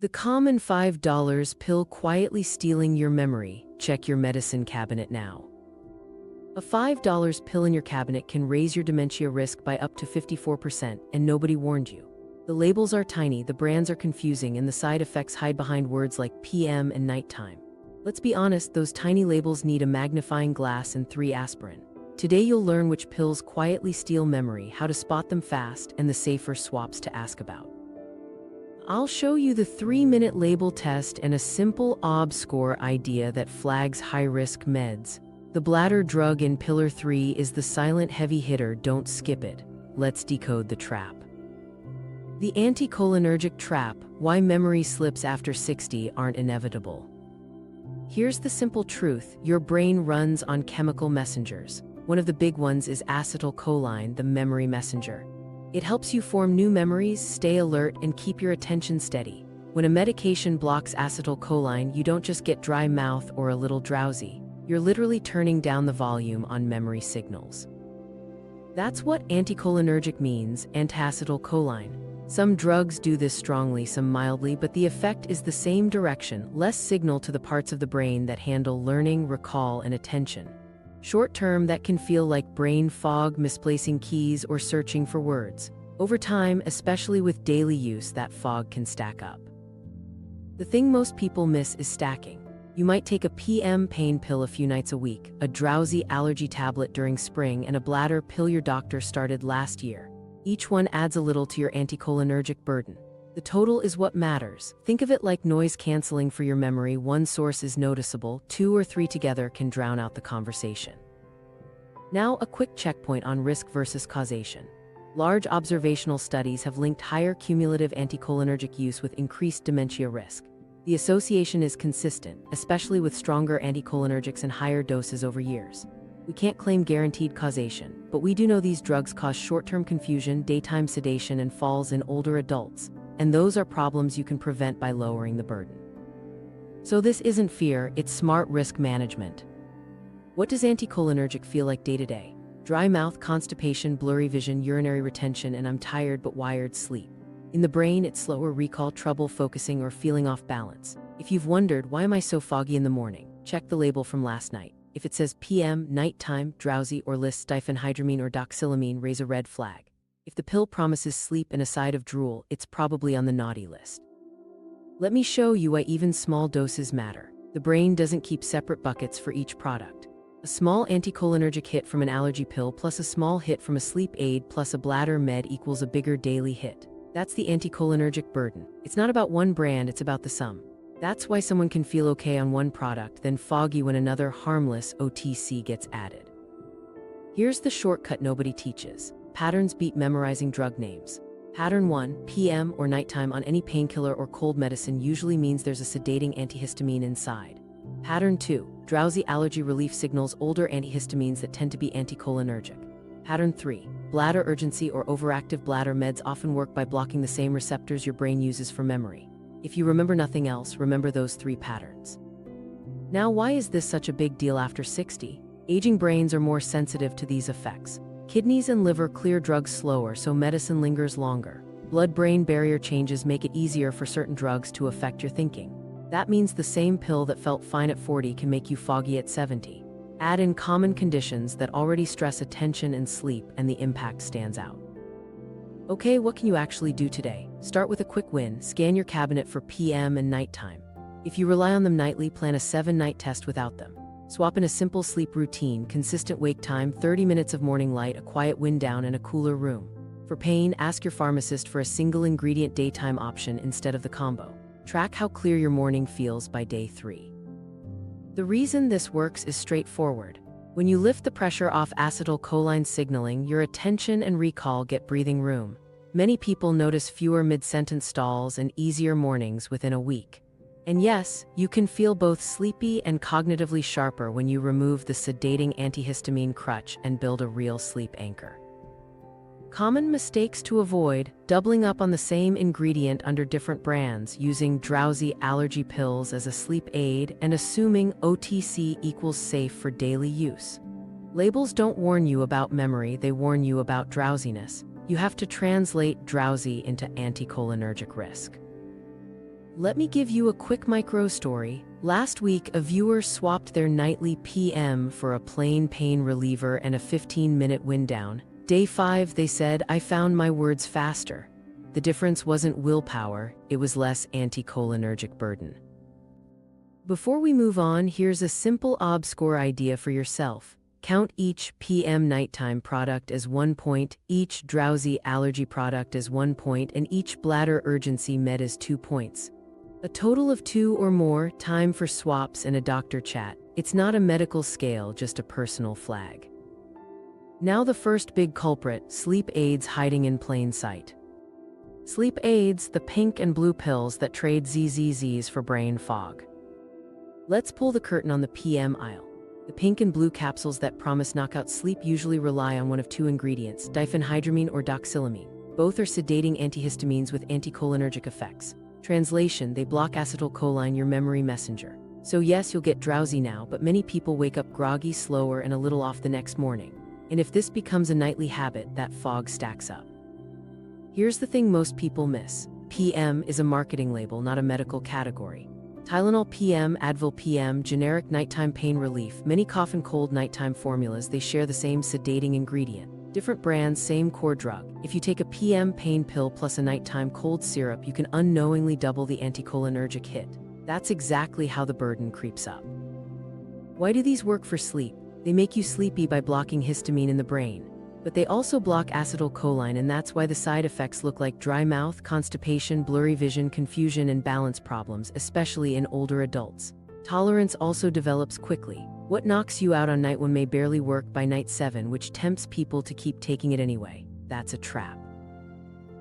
The common $5 pill quietly stealing your memory. Check your medicine cabinet now. A $5 pill in your cabinet can raise your dementia risk by up to 54%, and nobody warned you. The labels are tiny, the brands are confusing, and the side effects hide behind words like PM and nighttime. Let's be honest, those tiny labels need a magnifying glass and 3 aspirin. Today you'll learn which pills quietly steal memory, how to spot them fast, and the safer swaps to ask about. I'll show you the 3-minute label test and a simple OB score idea that flags high-risk meds. The bladder drug in Pillar 3 is the silent heavy hitter, don't skip it. Let's decode the trap. The anticholinergic trap, why memory slips after 60 aren't inevitable. Here's the simple truth, your brain runs on chemical messengers. One of the big ones is acetylcholine, the memory messenger. It helps you form new memories, stay alert, and keep your attention steady. When a medication blocks acetylcholine, you don't just get dry mouth or a little drowsy. You're literally turning down the volume on memory signals. That's what anticholinergic means, antiacetylcholine. Some drugs do this strongly, some mildly, but the effect is the same direction, less signal to the parts of the brain that handle learning, recall, and attention. Short-term, that can feel like brain fog, misplacing keys, or searching for words. Over time, especially with daily use, that fog can stack up. The thing most people miss is stacking. You might take a PM pain pill a few nights a week, a drowsy allergy tablet during spring, and a bladder pill your doctor started last year. Each one adds a little to your anticholinergic burden. The total is what matters. Think of it like noise canceling for your memory. One source is noticeable, 2 or 3 together can drown out the conversation. Now, a quick checkpoint on risk versus causation. Large observational studies have linked higher cumulative anticholinergic use with increased dementia risk. The association is consistent, especially with stronger anticholinergics and higher doses over years. We can't claim guaranteed causation, but we do know these drugs cause short-term confusion, daytime sedation, and falls in older adults. And those are problems you can prevent by lowering the burden. So this isn't fear, it's smart risk management. What does anticholinergic feel like day to day? Dry mouth, constipation, blurry vision, urinary retention, and I'm tired but wired sleep. In the brain, it's slower recall, trouble focusing, or feeling off balance. If you've wondered, why am I so foggy in the morning? Check the label from last night. If it says PM, nighttime, drowsy, or lists diphenhydramine or doxylamine, raise a red flag. If the pill promises sleep and a side of drool, it's probably on the naughty list. Let me show you why even small doses matter. The brain doesn't keep separate buckets for each product. A small anticholinergic hit from an allergy pill plus a small hit from a sleep aid plus a bladder med equals a bigger daily hit. That's the anticholinergic burden. It's not about one brand, it's about the sum. That's why someone can feel okay on one product, then foggy when another harmless OTC gets added. Here's the shortcut nobody teaches. Patterns beat memorizing drug names. Pattern 1, PM or nighttime on any painkiller or cold medicine usually means there's a sedating antihistamine inside. Pattern 2, drowsy allergy relief signals older antihistamines that tend to be anticholinergic. Pattern 3, bladder urgency or overactive bladder meds often work by blocking the same receptors your brain uses for memory. If you remember nothing else, remember those 3 patterns. Now, why is this such a big deal after 60? Aging brains are more sensitive to these effects. Kidneys and liver clear drugs slower, so medicine lingers longer. Blood-brain barrier changes make it easier for certain drugs to affect your thinking. That means the same pill that felt fine at 40 can make you foggy at 70. Add in common conditions that already stress attention and sleep, and the impact stands out. Okay, what can you actually do today? Start with a quick win. Scan your cabinet for PM and nighttime. If you rely on them nightly, plan a 7-night test without them. Swap in a simple sleep routine, consistent wake time, 30 minutes of morning light, a quiet wind down, and a cooler room. For pain, ask your pharmacist for a single-ingredient daytime option instead of the combo. Track how clear your morning feels by day 3. The reason this works is straightforward. When you lift the pressure off acetylcholine signaling, your attention and recall get breathing room. Many people notice fewer mid-sentence stalls and easier mornings within a week. And yes, you can feel both sleepy and cognitively sharper when you remove the sedating antihistamine crutch and build a real sleep anchor. Common mistakes to avoid: doubling up on the same ingredient under different brands, using drowsy allergy pills as a sleep aid, and assuming OTC equals safe for daily use. Labels don't warn you about memory, they warn you about drowsiness. You have to translate drowsy into anticholinergic risk. Let me give you a quick micro story. Last week, a viewer swapped their nightly PM for a plain pain reliever and a 15-minute wind down. Day 5, they said, I found my words faster. The difference wasn't willpower, it was less anticholinergic burden. Before we move on, here's a simple OB-score idea for yourself. Count each PM nighttime product as 1 point, each Drowsy allergy product as 1 point, and each Bladder urgency med as 2 points. A total of 2 or more, time for swaps and a doctor chat. It's not a medical scale, just a personal flag. Now the first big culprit, sleep aids hiding in plain sight. Sleep aids, the pink and blue pills that trade ZZZs for brain fog. Let's pull the curtain on the PM aisle. The pink and blue capsules that promise knockout sleep usually rely on one of 2 ingredients, diphenhydramine or doxylamine. Both are sedating antihistamines with anticholinergic effects. Translation, they block acetylcholine, your memory messenger. So yes, you'll get drowsy now, but many people wake up groggy, slower, and a little off the next morning. And if this becomes a nightly habit, that fog stacks up. Here's the thing most people miss. PM is a marketing label, not a medical category. Tylenol PM, Advil PM, generic nighttime pain relief, many cough and cold nighttime formulas, they share the same sedating ingredient. Different brands, same core drug. If you take a PM pain pill plus a nighttime cold syrup, you can unknowingly double the anticholinergic hit. That's exactly how the burden creeps up. Why do these work for sleep? They make you sleepy by blocking histamine in the brain. But they also block acetylcholine, and that's why the side effects look like dry mouth, constipation, blurry vision, confusion, and balance problems, especially in older adults. Tolerance also develops quickly. What knocks you out on night 1 may barely work by night 7, which tempts people to keep taking it anyway. That's a trap.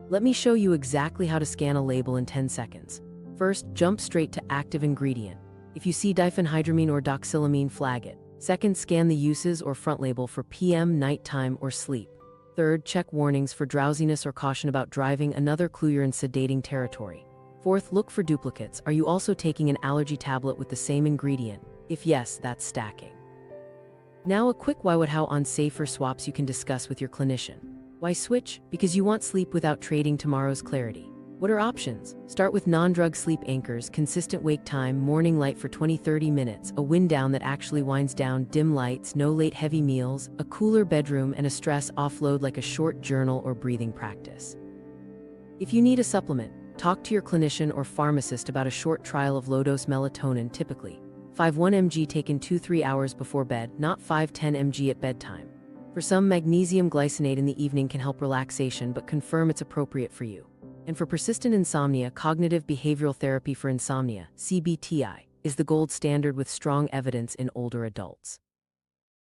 Let me show you exactly how to scan a label in 10 seconds. First, jump straight to active ingredient. If you see diphenhydramine or doxylamine, flag it. Second, scan the uses or front label for PM, nighttime, or sleep. Third, check warnings for drowsiness or caution about driving, another clue you're in sedating territory. Fourth, look for duplicates. Are you also taking an allergy tablet with the same ingredient? If yes, that's stacking. Now a quick why, what, how on safer swaps you can discuss with your clinician. Why switch? Because you want sleep without trading tomorrow's clarity. What are options? Start with non-drug sleep anchors, consistent wake time, morning light for 20-30 minutes, a wind down that actually winds down, dim lights, no late heavy meals, a cooler bedroom, and a stress offload like a short journal or breathing practice. If you need a supplement, talk to your clinician or pharmacist about a short trial of low-dose melatonin, typically 5-1 mg taken 2-3 hours before bed, not 5-10 mg at bedtime. For some, magnesium glycinate in the evening can help relaxation, but confirm it's appropriate for you. And for persistent insomnia, cognitive behavioral therapy for insomnia, CBTI, is the gold standard with strong evidence in older adults.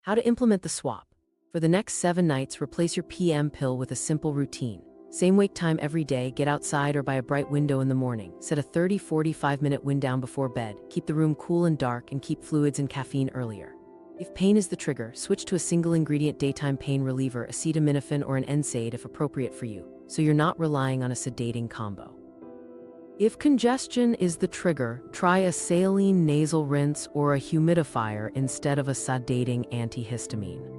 How to implement the swap. For the next 7 nights, replace your PM pill with a simple routine. Same wake time every day, get outside or by a bright window in the morning. Set a 30-45 minute wind down before bed, keep the room cool and dark, and keep fluids and caffeine earlier. If pain is the trigger, switch to a single ingredient daytime pain reliever, acetaminophen or an NSAID if appropriate for you, so you're not relying on a sedating combo. If congestion is the trigger, try a saline nasal rinse or a humidifier instead of a sedating antihistamine.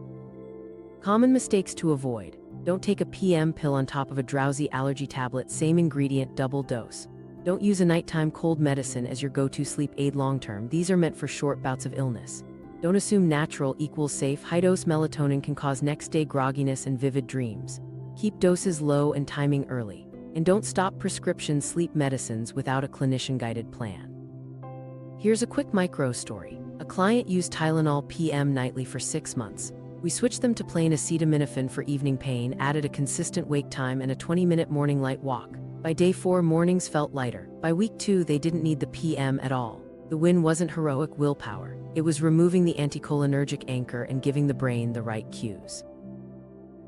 Common mistakes to avoid. Don't take a PM pill on top of a drowsy allergy tablet, same ingredient, double dose. Don't use a nighttime cold medicine as your go-to sleep aid long-term. These are meant for short bouts of illness. Don't assume natural equals safe. High-dose melatonin can cause next-day grogginess and vivid dreams. Keep doses low and timing early. And don't stop prescription sleep medicines without a clinician-guided plan. Here's a quick micro story. A client used Tylenol PM nightly for 6 months. We switched them to plain acetaminophen for evening pain, added a consistent wake time and a 20-minute morning light walk. By day 4, mornings felt lighter. By week 2, they didn't need the PM at all. The win wasn't heroic willpower. It was removing the anticholinergic anchor and giving the brain the right cues.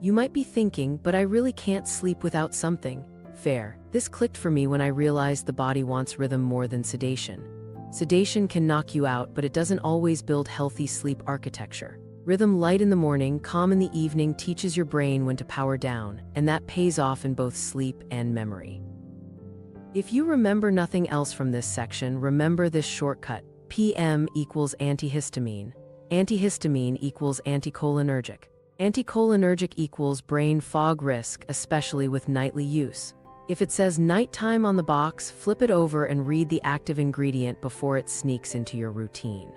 You might be thinking, but I really can't sleep without something. Fair. This clicked for me when I realized the body wants rhythm more than sedation. Sedation can knock you out, but it doesn't always build healthy sleep architecture. Rhythm, light in the morning, calm in the evening, teaches your brain when to power down, and that pays off in both sleep and memory. If you remember nothing else from this section, remember this shortcut. PM equals antihistamine. Antihistamine equals anticholinergic. Anticholinergic equals brain fog risk, especially with nightly use. If it says nighttime on the box, flip it over and read the active ingredient before it sneaks into your routine.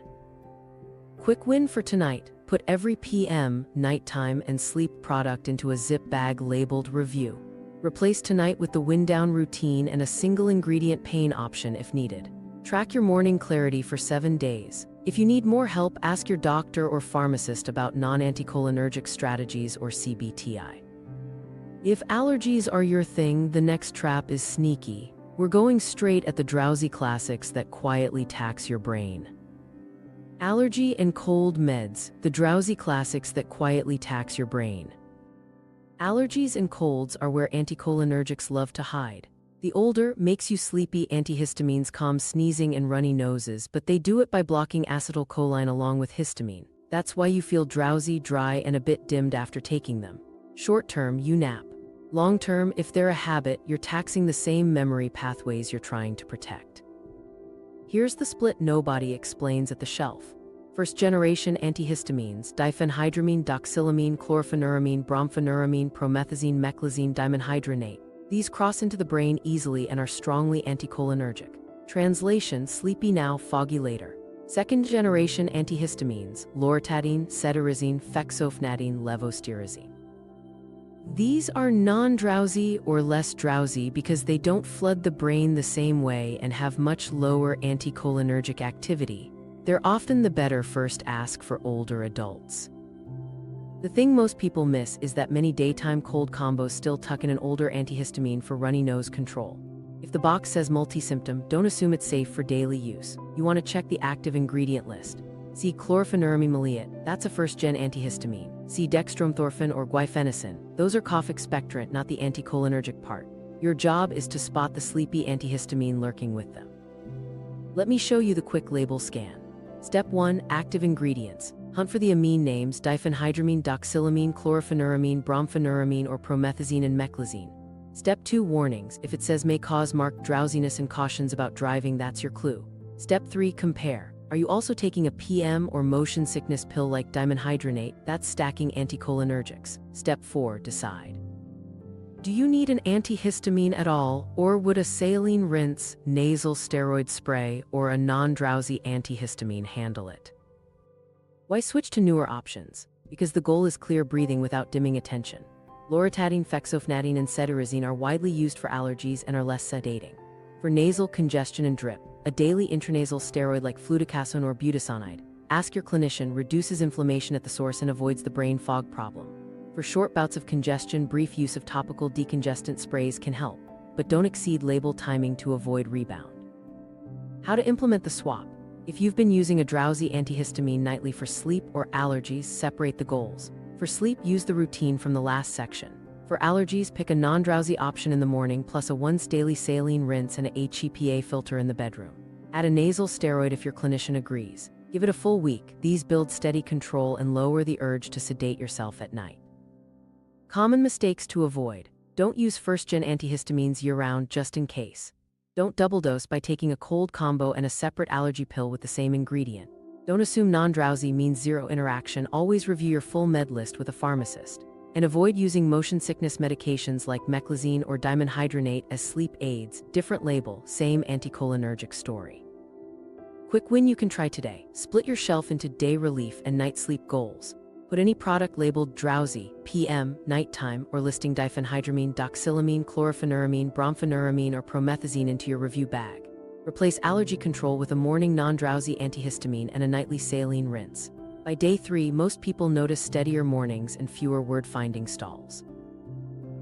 Quick win for tonight. Put every PM, nighttime, and sleep product into a zip bag labeled Review. Replace tonight with the wind down routine and a single ingredient pain option if needed. Track your morning clarity for 7 days. If you need more help, ask your doctor or pharmacist about non-anticholinergic strategies or CBTI. If allergies are your thing, the next trap is sneaky. We're going straight at the drowsy classics that quietly tax your brain. Allergy and cold meds, the drowsy classics that quietly tax your brain. Allergies and colds are where anticholinergics love to hide. The older, makes you sleepy antihistamines calm sneezing and runny noses, but they do it by blocking acetylcholine along with histamine. That's why you feel drowsy, dry, and a bit dimmed after taking them. Short term, you nap. Long term, if they're a habit, you're taxing the same memory pathways you're trying to protect. Here's the split nobody explains at the shelf. First-generation antihistamines, diphenhydramine, doxylamine, chlorpheniramine, brompheniramine, promethazine, meclizine, dimenhydrinate. These cross into the brain easily and are strongly anticholinergic. Translation: sleepy now, foggy later. Second-generation antihistamines, loratadine, cedarizine, fexofenadine, levostirazine. These are non-drowsy or less drowsy because they don't flood the brain the same way and have much lower anticholinergic activity. They're often the better first ask for older adults. The thing most people miss is that many daytime cold combos still tuck in an older antihistamine for runny nose control. If the box says multi-symptom, don't assume it's safe for daily use. You want to check the active ingredient list. See chlorpheniramine maleate, that's a first-gen antihistamine. See dextromethorphan or guaifenesin, those are cough expectorant, not the anticholinergic part. Your job is to spot the sleepy antihistamine lurking with them. Let me show you the quick label scan. Step 1. Active ingredients. Hunt for the amine names diphenhydramine, doxylamine, chlorpheniramine, brompheniramine, or promethazine and meclizine. Step 2. Warnings. If it says may cause marked drowsiness and cautions about driving, that's your clue. Step 3. Compare. Are you also taking a PM or motion sickness pill like dimenhydrinate? That's stacking anticholinergics. Step 4. Decide. Do you need an antihistamine at all, or would a saline rinse, nasal steroid spray, or a non-drowsy antihistamine handle it? Why switch to newer options? Because the goal is clear breathing without dimming attention. Loratadine, fexofenadine, and cedarizine are widely used for allergies and are less sedating. For nasal congestion and drip, a daily intranasal steroid like fluticasone or budesonide, ask your clinician, reduces inflammation at the source and avoids the brain fog problem. For short bouts of congestion, brief use of topical decongestant sprays can help, but don't exceed label timing to avoid rebound. How to implement the swap. If you've been using a drowsy antihistamine nightly for sleep or allergies, separate the goals. For sleep, use the routine from the last section. For allergies, pick a non-drowsy option in the morning plus a once daily saline rinse and a HEPA filter in the bedroom. Add a nasal steroid if your clinician agrees. Give it a full week. These build steady control and lower the urge to sedate yourself at night. Common mistakes to avoid. Don't use first-gen antihistamines year-round just in case. Don't double dose by taking a cold combo and a separate allergy pill with the same ingredient. Don't assume non-drowsy means zero interaction. Always review your full med list with a pharmacist. And avoid using motion sickness medications like meclizine or dimenhydrinate as sleep aids. Different label, same anticholinergic story. Quick win you can try today. Split your shelf into day relief and night sleep goals. Put any product labeled drowsy, PM, nighttime, or listing diphenhydramine, doxylamine, chlorpheniramine, brompheniramine, or promethazine into your review bag. Replace allergy control with a morning non-drowsy antihistamine and a nightly saline rinse. By day 3, most people notice steadier mornings and fewer word-finding stalls.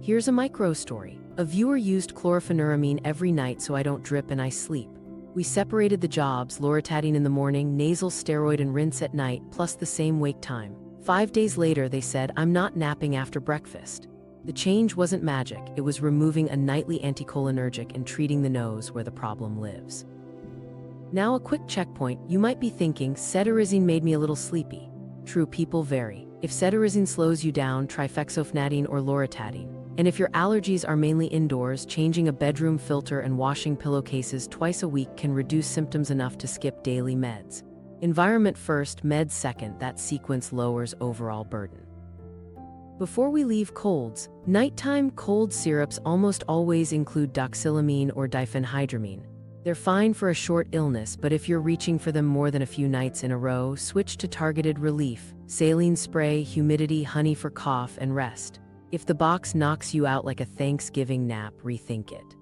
Here's a micro story. A viewer used chlorpheniramine every night so I don't drip and I sleep. We separated the jobs, loratadine in the morning, nasal steroid and rinse at night, plus the same wake time. 5 days later, they said, I'm not napping after breakfast. The change wasn't magic, it was removing a nightly anticholinergic and treating the nose where the problem lives. Now a quick checkpoint. You might be thinking, cedarizine made me a little sleepy. True, people vary. If cedarizine slows you down, try fexofenadine or loratadine. And if your allergies are mainly indoors, changing a bedroom filter and washing pillowcases twice a week can reduce symptoms enough to skip daily meds. Environment first, meds second, that sequence lowers overall burden. Before we leave colds, nighttime cold syrups almost always include doxylamine or diphenhydramine. They're fine for a short illness, but if you're reaching for them more than a few nights in a row, switch to targeted relief, saline spray, humidity, honey for cough and rest. If the box knocks you out like a Thanksgiving nap, rethink it.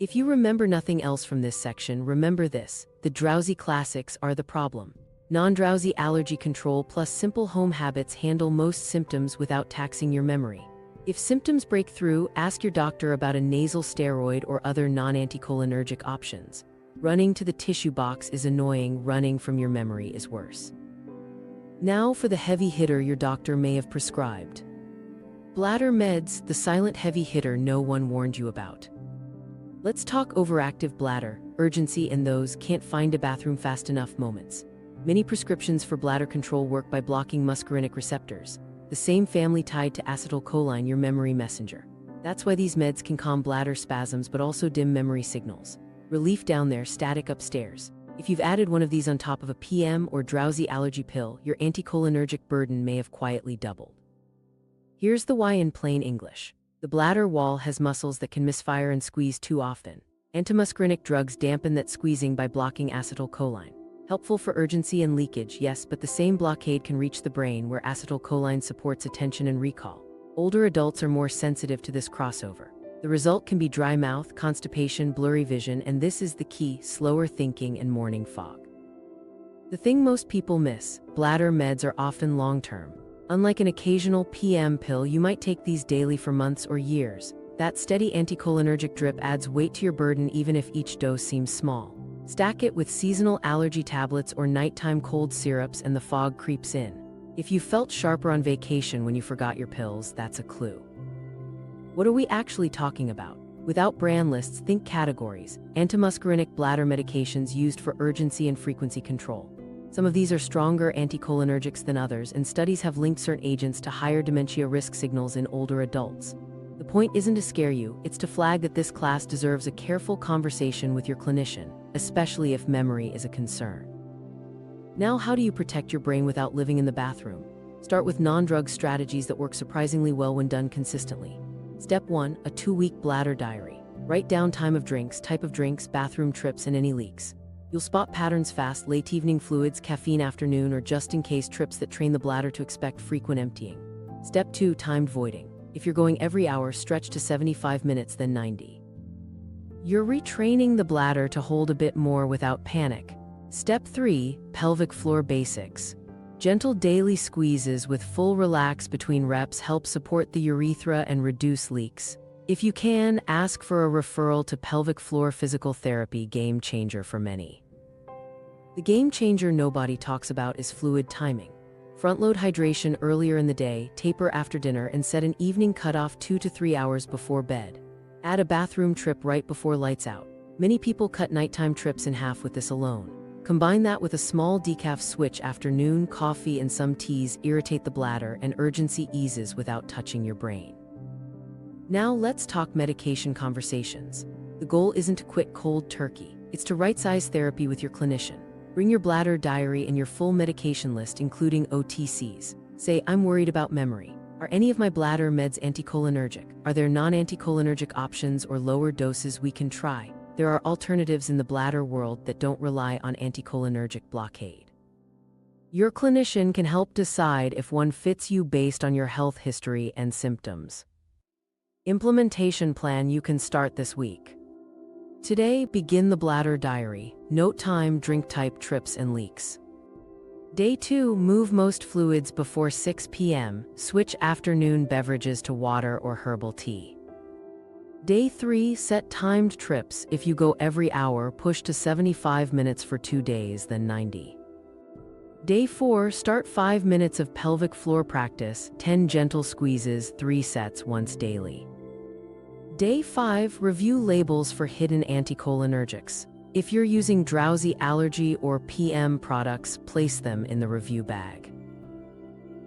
If you remember nothing else from this section, remember this: the drowsy classics are the problem. Non-drowsy allergy control plus simple home habits handle most symptoms without taxing your memory. If symptoms break through, ask your doctor about a nasal steroid or other non-anticholinergic options. Running to the tissue box is annoying, running from your memory is worse. Now for the heavy hitter your doctor may have prescribed. Bladder meds, the silent heavy hitter no one warned you about. Let's talk overactive bladder, urgency, and those can't find a bathroom fast enough moments. Many prescriptions for bladder control work by blocking muscarinic receptors, the same family tied to acetylcholine, your memory messenger. That's why these meds can calm bladder spasms but also dim memory signals. Relief down there, static upstairs. If you've added one of these on top of a PM or drowsy allergy pill, your anticholinergic burden may have quietly doubled. Here's the why in plain English. The bladder wall has muscles that can misfire and squeeze too often. Antimuscarinic drugs dampen that squeezing by blocking acetylcholine. Helpful for urgency and leakage, yes, but the same blockade can reach the brain where acetylcholine supports attention and recall. Older adults are more sensitive to this crossover. The result can be dry mouth, constipation, blurry vision, and this is the key: slower thinking and morning fog. The thing most people miss: bladder meds are often long-term. Unlike an occasional PM pill, you might take these daily for months or years. That steady anticholinergic drip adds weight to your burden even if each dose seems small. Stack it with seasonal allergy tablets or nighttime cold syrups and the fog creeps in. If you felt sharper on vacation when you forgot your pills, that's a clue. What are we actually talking about? Without brand lists, think categories. Antimuscarinic bladder medications used for urgency and frequency control. Some of these are stronger anticholinergics than others, and studies have linked certain agents to higher dementia risk signals in older adults. The point isn't to scare you, it's to flag that this class deserves a careful conversation with your clinician, especially if memory is a concern. Now, how do you protect your brain without living in the bathroom? Start with non-drug strategies that work surprisingly well when done consistently. Step 1, a 2-week bladder diary. Write down time of drinks, type of drinks, bathroom trips, and any leaks. You'll spot patterns fast: late evening fluids, caffeine afternoon, or just-in-case trips that train the bladder to expect frequent emptying. Step 2, timed voiding. If you're going every hour, stretch to 75 minutes, then 90. You're retraining the bladder to hold a bit more without panic. Step 3, pelvic floor basics. Gentle daily squeezes with full relax between reps help support the urethra and reduce leaks. If you can, ask for a referral to pelvic floor physical therapy, game changer for many. The game changer nobody talks about is fluid timing. Front-load hydration earlier in the day, taper after dinner, and set an evening cutoff 2 to 3 hours before bed. Add a bathroom trip right before lights out. Many people cut nighttime trips in half with this alone. Combine that with a small decaf switch after noon, coffee and some teas irritate the bladder, and urgency eases without touching your brain. Now let's talk medication conversations. The goal isn't to quit cold turkey, it's to right-size therapy with your clinician. Bring your bladder diary and your full medication list, including OTCs. Say, I'm worried about memory. Are any of my bladder meds anticholinergic? Are there non-anticholinergic options or lower doses we can try? There are alternatives in the bladder world that don't rely on anticholinergic blockade. Your clinician can help decide if one fits you based on your health history and symptoms. Implementation plan you can start this week. Today, begin the bladder diary. Note time, drink type, trips, and leaks. Day 2, move most fluids before 6 p.m. Switch afternoon beverages to water or herbal tea. Day 3, set timed trips. If you go every hour, push to 75 minutes for 2 days, then 90. Day 4, start 5 minutes of pelvic floor practice, 10 gentle squeezes, 3 sets once daily. Day 5, review labels for hidden anticholinergics. If you're using Drowsy, Allergy, or PM products, place them in the review bag.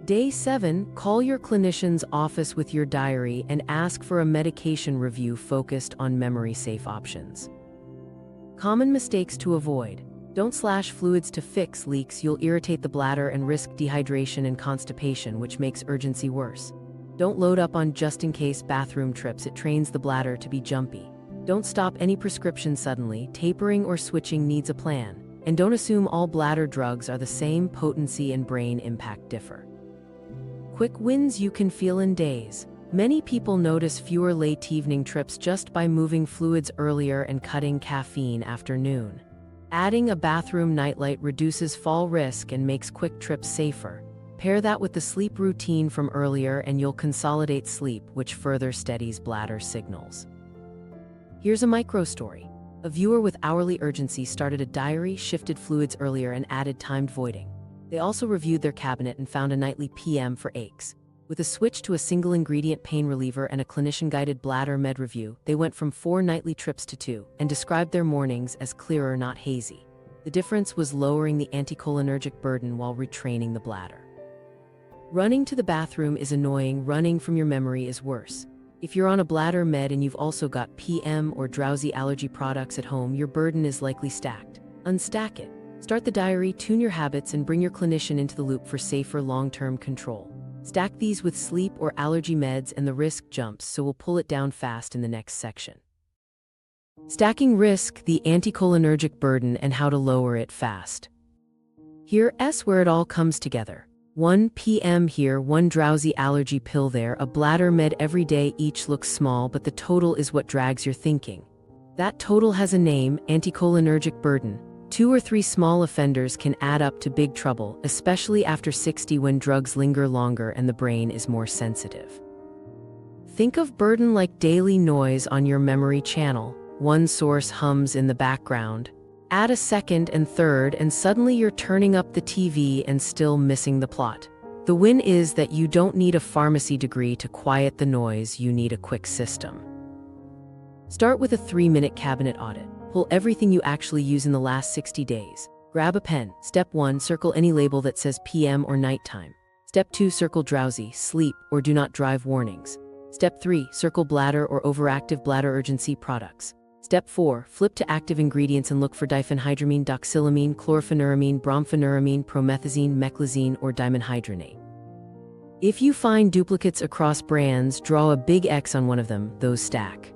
Day 7, call your clinician's office with your diary and ask for a medication review focused on memory-safe options. Common mistakes to avoid. Don't slash fluids to fix leaks. You'll irritate the bladder and risk dehydration and constipation, which makes urgency worse. Don't load up on just-in-case bathroom trips. It trains the bladder to be jumpy. Don't stop any prescription suddenly. Tapering or switching needs a plan. And don't assume all bladder drugs are the same. Potency and brain impact differ. Quick wins you can feel in days. Many people notice fewer late evening trips just by moving fluids earlier and cutting caffeine after noon. Adding a bathroom nightlight reduces fall risk and makes quick trips safer. Pair that with the sleep routine from earlier and you'll consolidate sleep, which further steadies bladder signals. Here's a micro story. A viewer with hourly urgency started a diary, shifted fluids earlier, and added timed voiding. They also reviewed their cabinet and found a nightly PM for aches. With a switch to a single ingredient pain reliever and a clinician-guided bladder med review, they went from 4 nightly trips to 2, and described their mornings as clearer, not hazy. The difference was lowering the anticholinergic burden while retraining the bladder. Running to the bathroom is annoying. Running from your memory is worse. If you're on a bladder med and you've also got PM or Drowsy allergy products at home, your burden is likely stacked. Unstack it. Start the diary, tune your habits, and bring your clinician into the loop for safer long-term control. Stack these with sleep or allergy meds and the risk jumps, so we'll pull it down fast in the next section. Stacking risk, the anticholinergic burden, and how to lower it fast. Here's where it all comes together. 1 PM here, 1 Drowsy allergy pill there, a bladder med every day. Each looks small, but the total is what drags your thinking. That total has a name: anticholinergic burden. 2 or 3 small offenders can add up to big trouble, especially after 60 when drugs linger longer and the brain is more sensitive. Think of burden like daily noise on your memory channel. One source hums in the background. Add a second and third, and suddenly you're turning up the TV and still missing the plot. The win is that you don't need a pharmacy degree to quiet the noise, you need a quick system. Start with a 3-minute cabinet audit. Pull everything you actually use in the last 60 days. Grab a pen. Step 1, circle any label that says PM or nighttime. Step 2, circle drowsy, sleep, or do not drive warnings. Step 3, circle bladder or overactive bladder urgency products. Step 4, flip to active ingredients and look for diphenhydramine, doxylamine, chlorpheniramine, brompheniramine, promethazine, meclizine, or dimenhydrinate. If you find duplicates across brands, draw a big X on one of them. Those stack.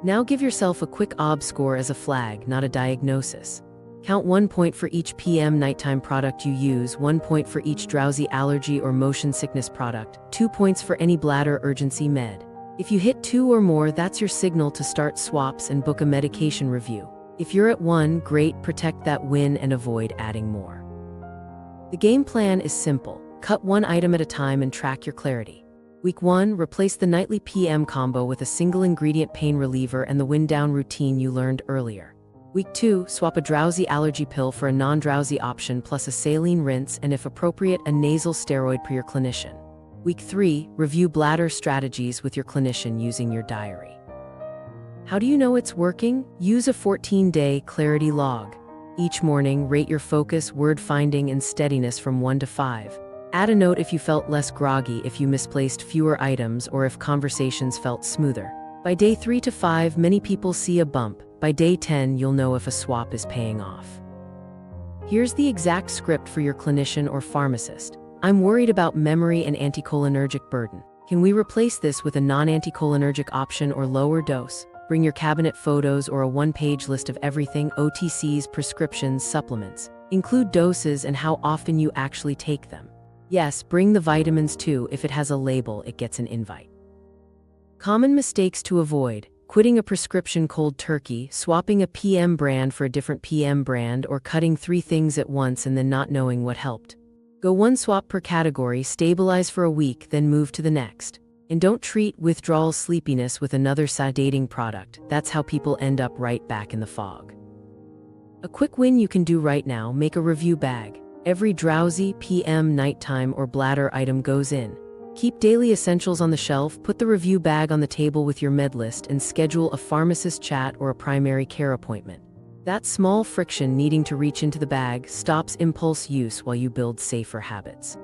Now give yourself a quick OB score as a flag, not a diagnosis. Count 1 point for each PM nighttime product you use, 1 point for each drowsy allergy or motion sickness product, 2 points for any bladder urgency med. If you hit 2 or more, that's your signal to start swaps and book a medication review. If you're at 1, great, protect that win and avoid adding more. The game plan is simple. Cut 1 item at a time and track your clarity. Week 1, replace the nightly PM combo with a single ingredient pain reliever and the wind down routine you learned earlier. Week 2, swap a drowsy allergy pill for a non-drowsy option plus a saline rinse and, if appropriate, a nasal steroid per your clinician. Week 3, review bladder strategies with your clinician using your diary. How do you know it's working? Use a 14-day clarity log. Each morning, rate your focus, word finding, and steadiness from 1 to 5. Add a note if you felt less groggy, if you misplaced fewer items, or if conversations felt smoother. By day 3 to 5, many people see a bump. By day 10, you'll know if a swap is paying off. Here's the exact script for your clinician or pharmacist. I'm worried about memory and anticholinergic burden. Can we replace this with a non-anticholinergic option or lower dose? Bring your cabinet photos or a 1-page list of everything: OTCs, prescriptions, supplements. Include doses and how often you actually take them. Yes, bring the vitamins too. If it has a label, it gets an invite. Common mistakes to avoid: quitting a prescription cold turkey, swapping a PM brand for a different PM brand, or cutting 3 things at once and then not knowing what helped. Go 1 swap per category, stabilize for a week, then move to the next. And don't treat withdrawal sleepiness with another sedating product. That's how people end up right back in the fog. A quick win you can do right now: make a review bag. Every drowsy, PM, nighttime, or bladder item goes in. Keep daily essentials on the shelf, put the review bag on the table with your med list, and schedule a pharmacist chat or a primary care appointment. That small friction needing to reach into the bag stops impulse use while you build safer habits.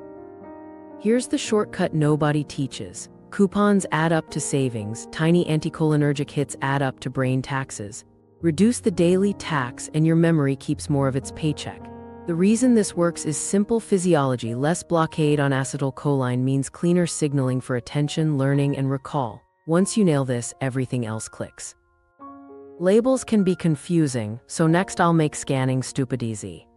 Here's the shortcut nobody teaches. Coupons add up to savings, tiny anticholinergic hits add up to brain taxes. Reduce the daily tax and your memory keeps more of its paycheck. The reason this works is simple physiology. Less blockade on acetylcholine means cleaner signaling for attention, learning, and recall. Once you nail this, everything else clicks. Labels can be confusing, so next I'll make scanning stupid easy.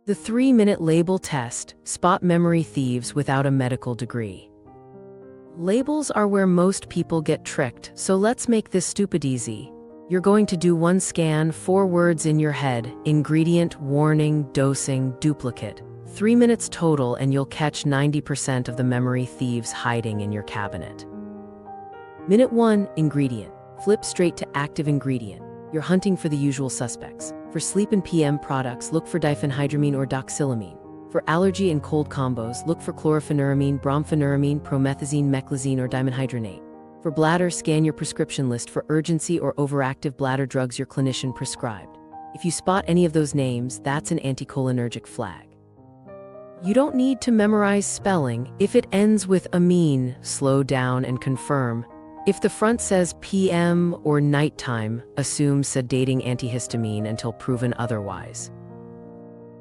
The 3-minute label test: spot memory thieves without a medical degree. Labels are where most people get tricked, so let's make this stupid easy. You're going to do 1 scan, 4 words in your head: ingredient, warning, dosing, duplicate. 3 minutes total, and you'll catch 90% of the memory thieves hiding in your cabinet. Minute 1, ingredient. Flip straight to active ingredient. You're hunting for the usual suspects. For sleep and PM products, look for diphenhydramine or doxylamine. For allergy and cold combos, look for chlorpheniramine, brompheniramine, promethazine, meclizine, or dimenhydrinate. For bladder, scan your prescription list for urgency or overactive bladder drugs your clinician prescribed. If you spot any of those names, that's an anticholinergic flag. You don't need to memorize spelling. If it ends with amine, slow down and confirm. If the front says PM or nighttime, assume sedating antihistamine until proven otherwise.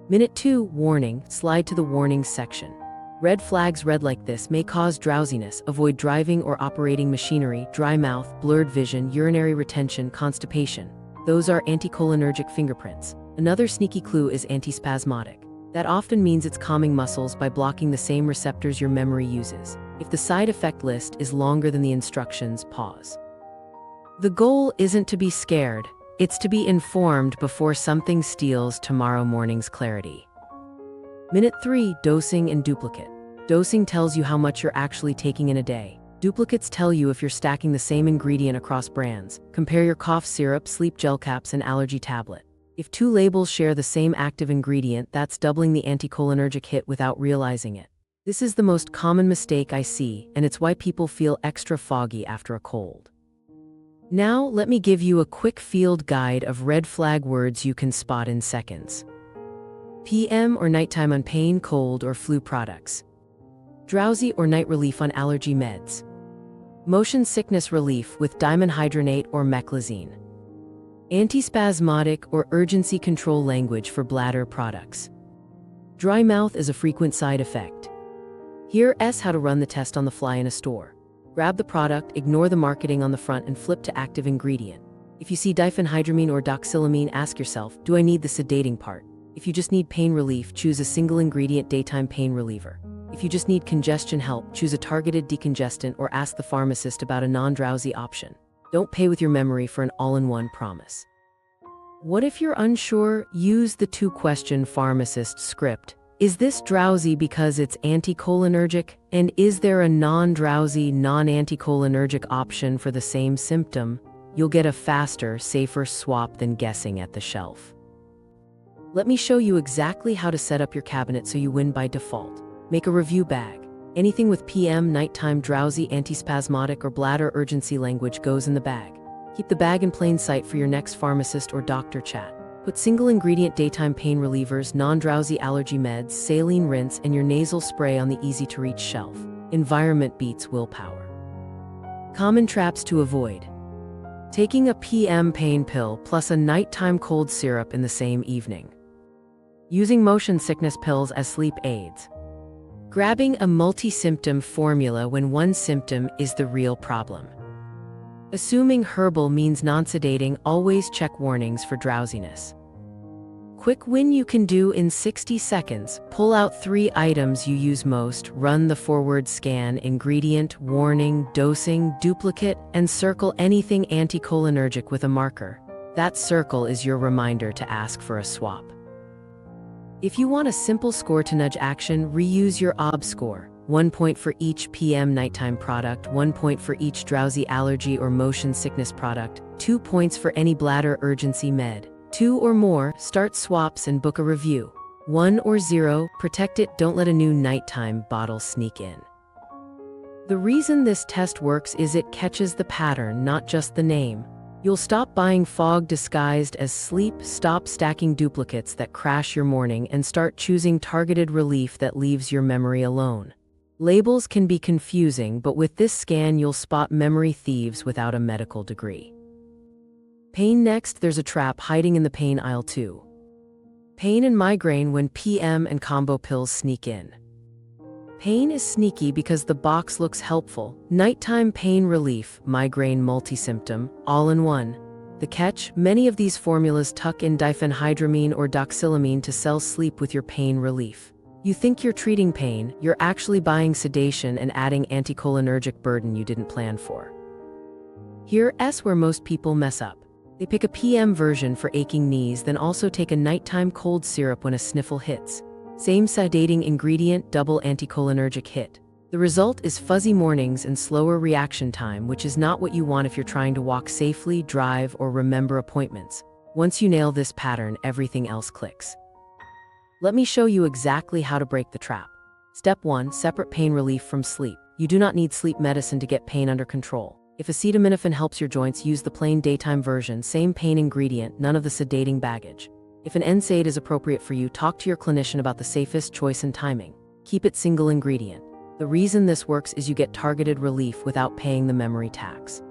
Minute 2, warning. Slide to the warnings section. Red flags read like this may cause drowsiness, avoid driving or operating machinery, dry mouth, blurred vision, urinary retention, constipation. Those are anticholinergic fingerprints. Another sneaky clue is antispasmodic. That often means it's calming muscles by blocking the same receptors your memory uses. If the side effect list is longer than the instructions, pause. The goal isn't to be scared, it's to be informed before something steals tomorrow morning's clarity. Minute 3, dosing and duplicate. Dosing tells you how much you're actually taking in a day. Duplicates tell you if you're stacking the same ingredient across brands. Compare your cough syrup, sleep gel caps, and allergy tablet. If 2 labels share the same active ingredient, that's doubling the anticholinergic hit without realizing it. This is the most common mistake I see, and it's why people feel extra foggy after a cold. Now, let me give you a quick field guide of red flag words you can spot in seconds. PM or nighttime on pain, cold, or flu products. Drowsy or night relief on allergy meds. Motion sickness relief with dimenhydrinate or meclizine. Antispasmodic or urgency control language for bladder products. Dry mouth is a frequent side effect. Here's how to run the test on the fly in a store. Grab the product, ignore the marketing on the front, and flip to active ingredient. If you see diphenhydramine or doxylamine, ask yourself, do I need the sedating part? If you just need pain relief, choose a single ingredient daytime pain reliever. If you just need congestion help, choose a targeted decongestant or ask the pharmacist about a non-drowsy option. Don't pay with your memory for an all-in-one promise. What if you're unsure? Use the 2-question pharmacist script. Is this drowsy because it's anticholinergic? And is there a non-drowsy, non-anticholinergic option for the same symptom? You'll get a faster, safer swap than guessing at the shelf. Let me show you exactly how to set up your cabinet so you win by default. Make a review bag. Anything with PM, nighttime, drowsy, antispasmodic, or bladder urgency language goes in the bag. Keep the bag in plain sight for your next pharmacist or doctor chat. Put single ingredient daytime pain relievers, non-drowsy allergy meds, saline rinse, and your nasal spray on the easy-to-reach shelf. Environment beats willpower. Common traps to avoid. Taking a PM pain pill plus a nighttime cold syrup in the same evening. Using motion sickness pills as sleep aids. Grabbing a multi-symptom formula when one symptom is the real problem. Assuming herbal means non-sedating, always check warnings for drowsiness. Quick win you can do in 60 seconds. Pull out 3 items you use most, run the forward scan, ingredient, warning, dosing, duplicate, and circle anything anticholinergic with a marker. That circle is your reminder to ask for a swap. If you want a simple score to nudge action, reuse your OB score. 1 point for each PM nighttime product, 1 point for each drowsy allergy or motion sickness product, 2 points for any bladder urgency med. 2 or more, start swaps and book a review. 1 or 0, protect it, don't let a new nighttime bottle sneak in. The reason this test works is it catches the pattern, not just the name. You'll stop buying fog disguised as sleep, stop stacking duplicates that crash your morning, and start choosing targeted relief that leaves your memory alone. Labels can be confusing, but with this scan you'll spot memory thieves without a medical degree. Pain next, there's a trap hiding in the pain aisle too. Pain and migraine when PM and combo pills sneak in. Pain is sneaky because the box looks helpful. Nighttime pain relief, migraine multi-symptom, all in one. The catch? Many of these formulas tuck in diphenhydramine or doxylamine to sell sleep with your pain relief. You think you're treating pain, you're actually buying sedation and adding anticholinergic burden you didn't plan for. Here's where most people mess up. They pick a PM version for aching knees, then also take a nighttime cold syrup when a sniffle hits. Same sedating ingredient, double anticholinergic hit. The result is fuzzy mornings and slower reaction time, which is not what you want if you're trying to walk safely, drive, or remember appointments. Once you nail this pattern, everything else clicks. Let me show you exactly how to break the trap. Step 1. Separate pain relief from sleep. You do not need sleep medicine to get pain under control. If acetaminophen helps your joints, use the plain daytime version, same pain ingredient, none of the sedating baggage. If an NSAID is appropriate for you, talk to your clinician about the safest choice and timing. Keep it single ingredient. The reason this works is you get targeted relief without paying the memory tax.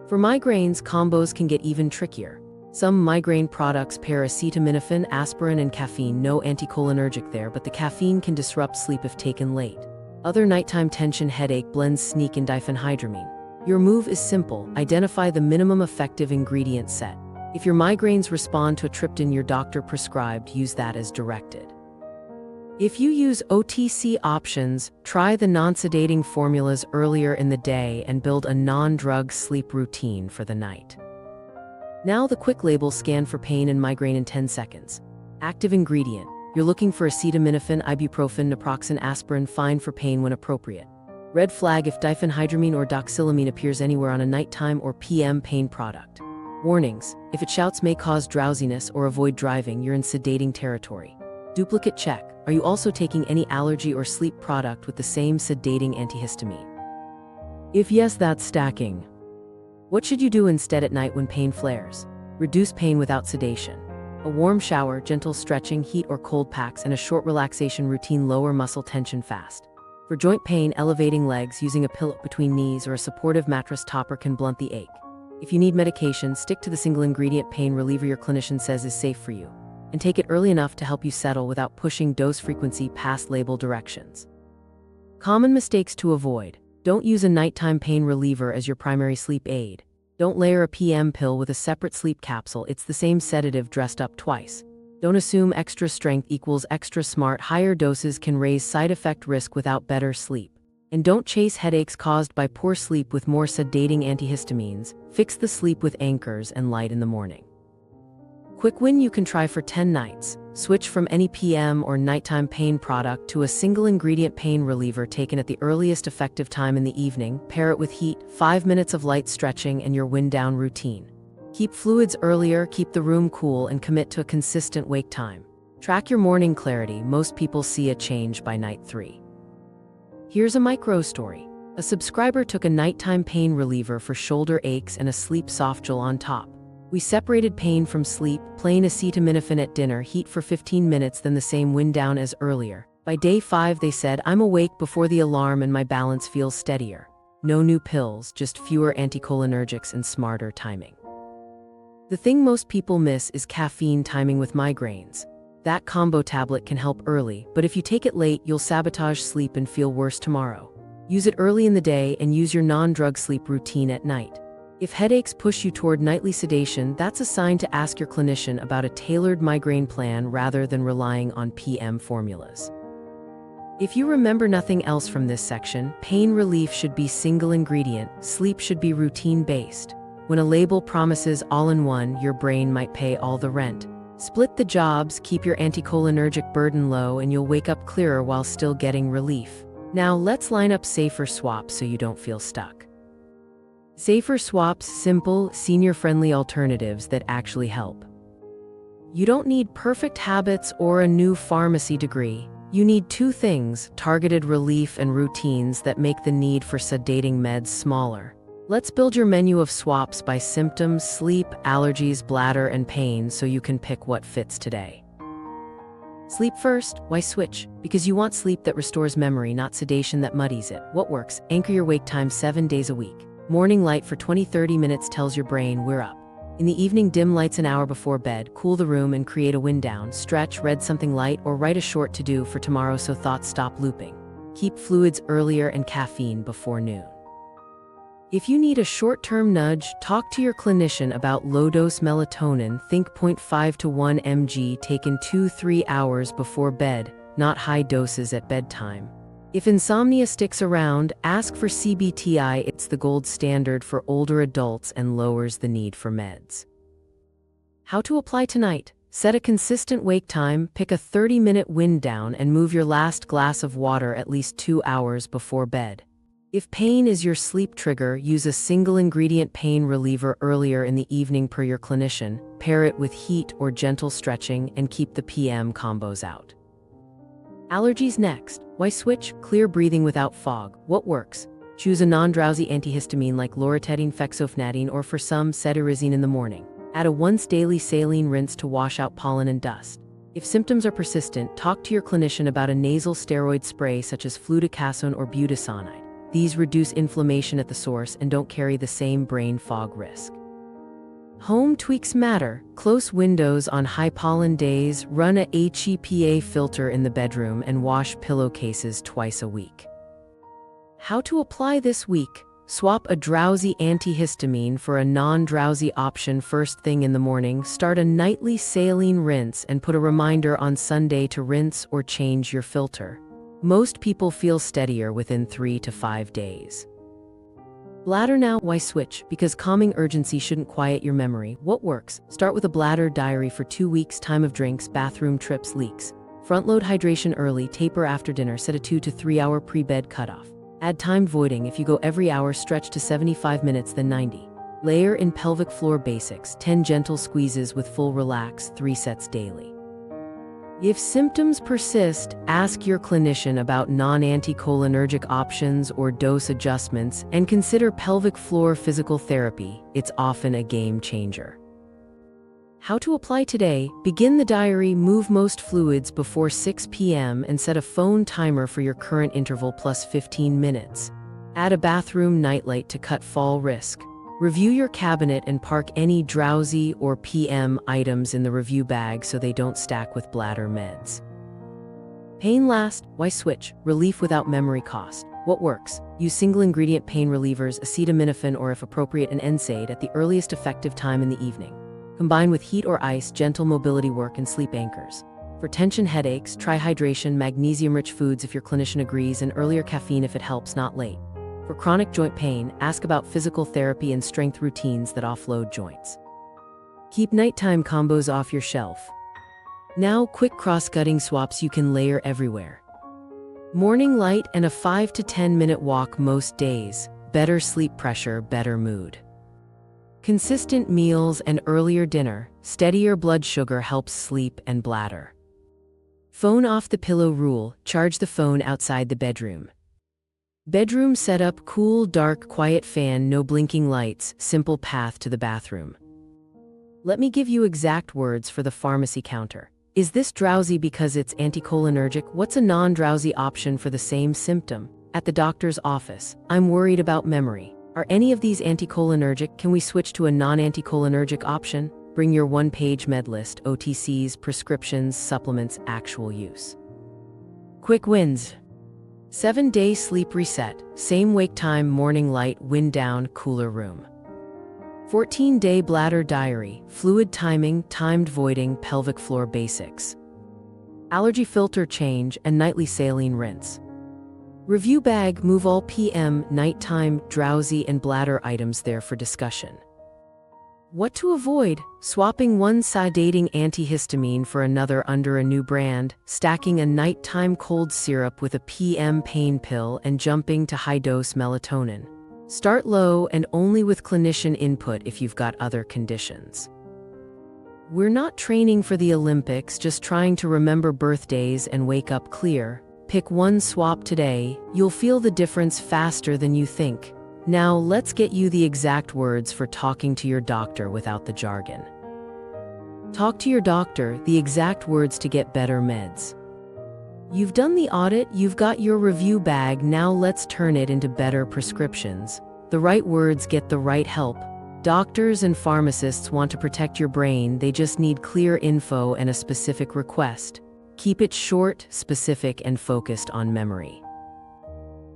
For migraines, combos can get even trickier. Some migraine products pair acetaminophen, aspirin, and caffeine. No anticholinergic there, but the caffeine can disrupt sleep if taken late. Other nighttime tension headache blends sneak in diphenhydramine. Your move is simple. Identify the minimum effective ingredient set. If your migraines respond to a triptan your doctor prescribed, use that as directed. If you use OTC options, try the non-sedating formulas earlier in the day and build a non-drug sleep routine for the night. Now the quick label scan for pain and migraine in 10 seconds. Active ingredient. You're looking for acetaminophen, ibuprofen, naproxen, aspirin, fine for pain when appropriate. Red flag if diphenhydramine or doxylamine appears anywhere on a nighttime or PM pain product. Warnings. If it shouts may cause drowsiness or avoid driving, you're in sedating territory. Duplicate check. Are you also taking any allergy or sleep product with the same sedating antihistamine? If yes, that's stacking. What should you do instead at night when pain flares? Reduce pain without sedation. A warm shower, gentle stretching, heat or cold packs, and a short relaxation routine lower muscle tension fast. For joint pain, elevating legs, using a pillow between knees or a supportive mattress topper can blunt the ache. If you need medication, stick to the single ingredient pain reliever your clinician says is safe for you. And take it early enough to help you settle without pushing dose frequency past label directions. Common mistakes to avoid. Don't use a nighttime pain reliever as your primary sleep aid. Don't layer a PM pill with a separate sleep capsule. It's the same sedative dressed up twice. Don't assume extra strength equals extra smart. Higher doses can raise side effect risk without better sleep. And don't chase headaches caused by poor sleep with more sedating antihistamines. Fix the sleep with anchors and light in the morning. Quick win you can try for 10 nights. Switch from any PM or nighttime pain product to a single ingredient pain reliever taken at the earliest effective time in the evening. Pair it with heat, 5 minutes of light stretching, and your wind down routine. Keep fluids earlier, keep the room cool, and commit to a consistent wake time. Track your morning clarity. Most people see a change by night 3. Here's a micro story. A subscriber took a nighttime pain reliever for shoulder aches and a sleep softgel on top. We separated pain from sleep, plain acetaminophen at dinner, heat for 15 minutes, then the same wind down as earlier. By day 5, they said, I'm awake before the alarm and my balance feels steadier. No new pills, just fewer anticholinergics and smarter timing. The thing most people miss is caffeine timing with migraines. That combo tablet can help early, but if you take it late, you'll sabotage sleep and feel worse tomorrow. Use it early in the day and use your non-drug sleep routine at night. If headaches push you toward nightly sedation, that's a sign to ask your clinician about a tailored migraine plan rather than relying on PM formulas. If you remember nothing else from this section, pain relief should be single ingredient, sleep should be routine-based. When a label promises all-in-one, your brain might pay all the rent. Split the jobs, keep your anticholinergic burden low, and you'll wake up clearer while still getting relief. Now let's line up safer swaps so you don't feel stuck. Safer swaps, simple, senior-friendly alternatives that actually help. You don't need perfect habits or a new pharmacy degree. You need 2 things: targeted relief and routines that make the need for sedating meds smaller. Let's build your menu of swaps by symptoms, sleep, allergies, bladder, and pain so you can pick what fits today. Sleep first. Why switch? Because you want sleep that restores memory, not sedation that muddies it. What works? Anchor your wake time 7 days a week. Morning light for 20-30 minutes tells your brain we're up. In the evening, dim lights an hour before bed, cool the room and create a wind down, stretch, read something light, or write a short to-do for tomorrow so thoughts stop looping. Keep fluids earlier and caffeine before noon. If you need a short-term nudge, talk to your clinician about low-dose melatonin. Think 0.5 to 1 mg taken 2-3 hours before bed, not high doses at bedtime. If insomnia sticks around, ask for CBTI. It's the gold standard for older adults and lowers the need for meds. How to apply tonight? Set a consistent wake time, pick a 30-minute wind down, and move your last glass of water at least 2 hours before bed. If pain is your sleep trigger, use a single-ingredient pain reliever earlier in the evening per your clinician, pair it with heat or gentle stretching, and keep the PM combos out. Allergies next. Why switch? Clear breathing without fog. What works? Choose a non-drowsy antihistamine like loratadine, fexofenadine, or for some, cetirizine in the morning. Add a once-daily saline rinse to wash out pollen and dust. If symptoms are persistent, talk to your clinician about a nasal steroid spray such as fluticasone or budesonide. These reduce inflammation at the source and don't carry the same brain fog risk. Home tweaks matter. Close windows on high pollen days, run a HEPA filter in the bedroom, and wash pillowcases twice a week. How to apply this week? Swap a drowsy antihistamine for a non-drowsy option first thing in the morning. Start a nightly saline rinse and put a reminder on Sunday to rinse or change your filter. Most people feel steadier within 3 to 5 days. Bladder now. Why switch? Because calming urgency shouldn't quiet your memory. What works? Start with a bladder diary for 2 weeks, time of drinks, bathroom trips, leaks. Front-load hydration early, taper after dinner, set a 2 to 3 hour pre-bed cutoff. Add timed voiding. If you go every hour, stretch to 75 minutes, then 90. Layer in pelvic floor basics, 10 gentle squeezes with full relax, 3 sets daily. If symptoms persist, ask your clinician about non-anticholinergic options or dose adjustments, and consider pelvic floor physical therapy. It's often a game changer. How to apply today? Begin the diary, move most fluids before 6 p.m. and set a phone timer for your current interval plus 15 minutes. Add a bathroom nightlight to cut fall risk. Review your cabinet and park any drowsy or PM items in the review bag so they don't stack with bladder meds. Pain last. Why switch? Relief without memory cost. What works? Use single-ingredient pain relievers, acetaminophen, or if appropriate, an NSAID at the earliest effective time in the evening. Combine with heat or ice, gentle mobility work, and sleep anchors. For tension headaches, try hydration, magnesium-rich foods if your clinician agrees, and earlier caffeine if it helps, not late. For chronic joint pain, ask about physical therapy and strength routines that offload joints. Keep nighttime combos off your shelf. Now, quick cross-cutting swaps you can layer everywhere. Morning light and a 5 to 10 minute walk most days. Better sleep pressure, better mood. Consistent meals and earlier dinner. Steadier blood sugar helps sleep and bladder. Phone off the pillow rule. Charge the phone outside the bedroom. Bedroom setup: cool, dark, quiet fan, no blinking lights, simple path to the bathroom. Let me give you exact words for the pharmacy counter. Is this drowsy because it's anticholinergic? What's a non-drowsy option for the same symptom? At the doctor's office, I'm worried about memory. Are any of these anticholinergic? Can we switch to a non-anticholinergic option? Bring your one-page med list, OTCs, prescriptions, supplements, actual use. Quick wins. 7-day sleep reset, same wake time, morning light, wind down, cooler room. 14-day bladder diary, fluid timing, timed voiding, pelvic floor basics. Allergy filter change and nightly saline rinse. Review bag, move all PM, nighttime, drowsy, and bladder items there for discussion. What to avoid? Swapping one sedating antihistamine for another under a new brand, stacking a nighttime cold syrup with a PM pain pill, and jumping to high-dose melatonin. Start low and only with clinician input if you've got other conditions. We're not training for the Olympics, just trying to remember birthdays and wake up clear. Pick one swap today, you'll feel the difference faster than you think. Now, let's get you the exact words for talking to your doctor without the jargon. Talk to your doctor, the exact words to get better meds. You've done the audit, you've got your review bag, now let's turn it into better prescriptions. The right words get the right help. Doctors and pharmacists want to protect your brain, they just need clear info and a specific request. Keep it short, specific, and focused on memory.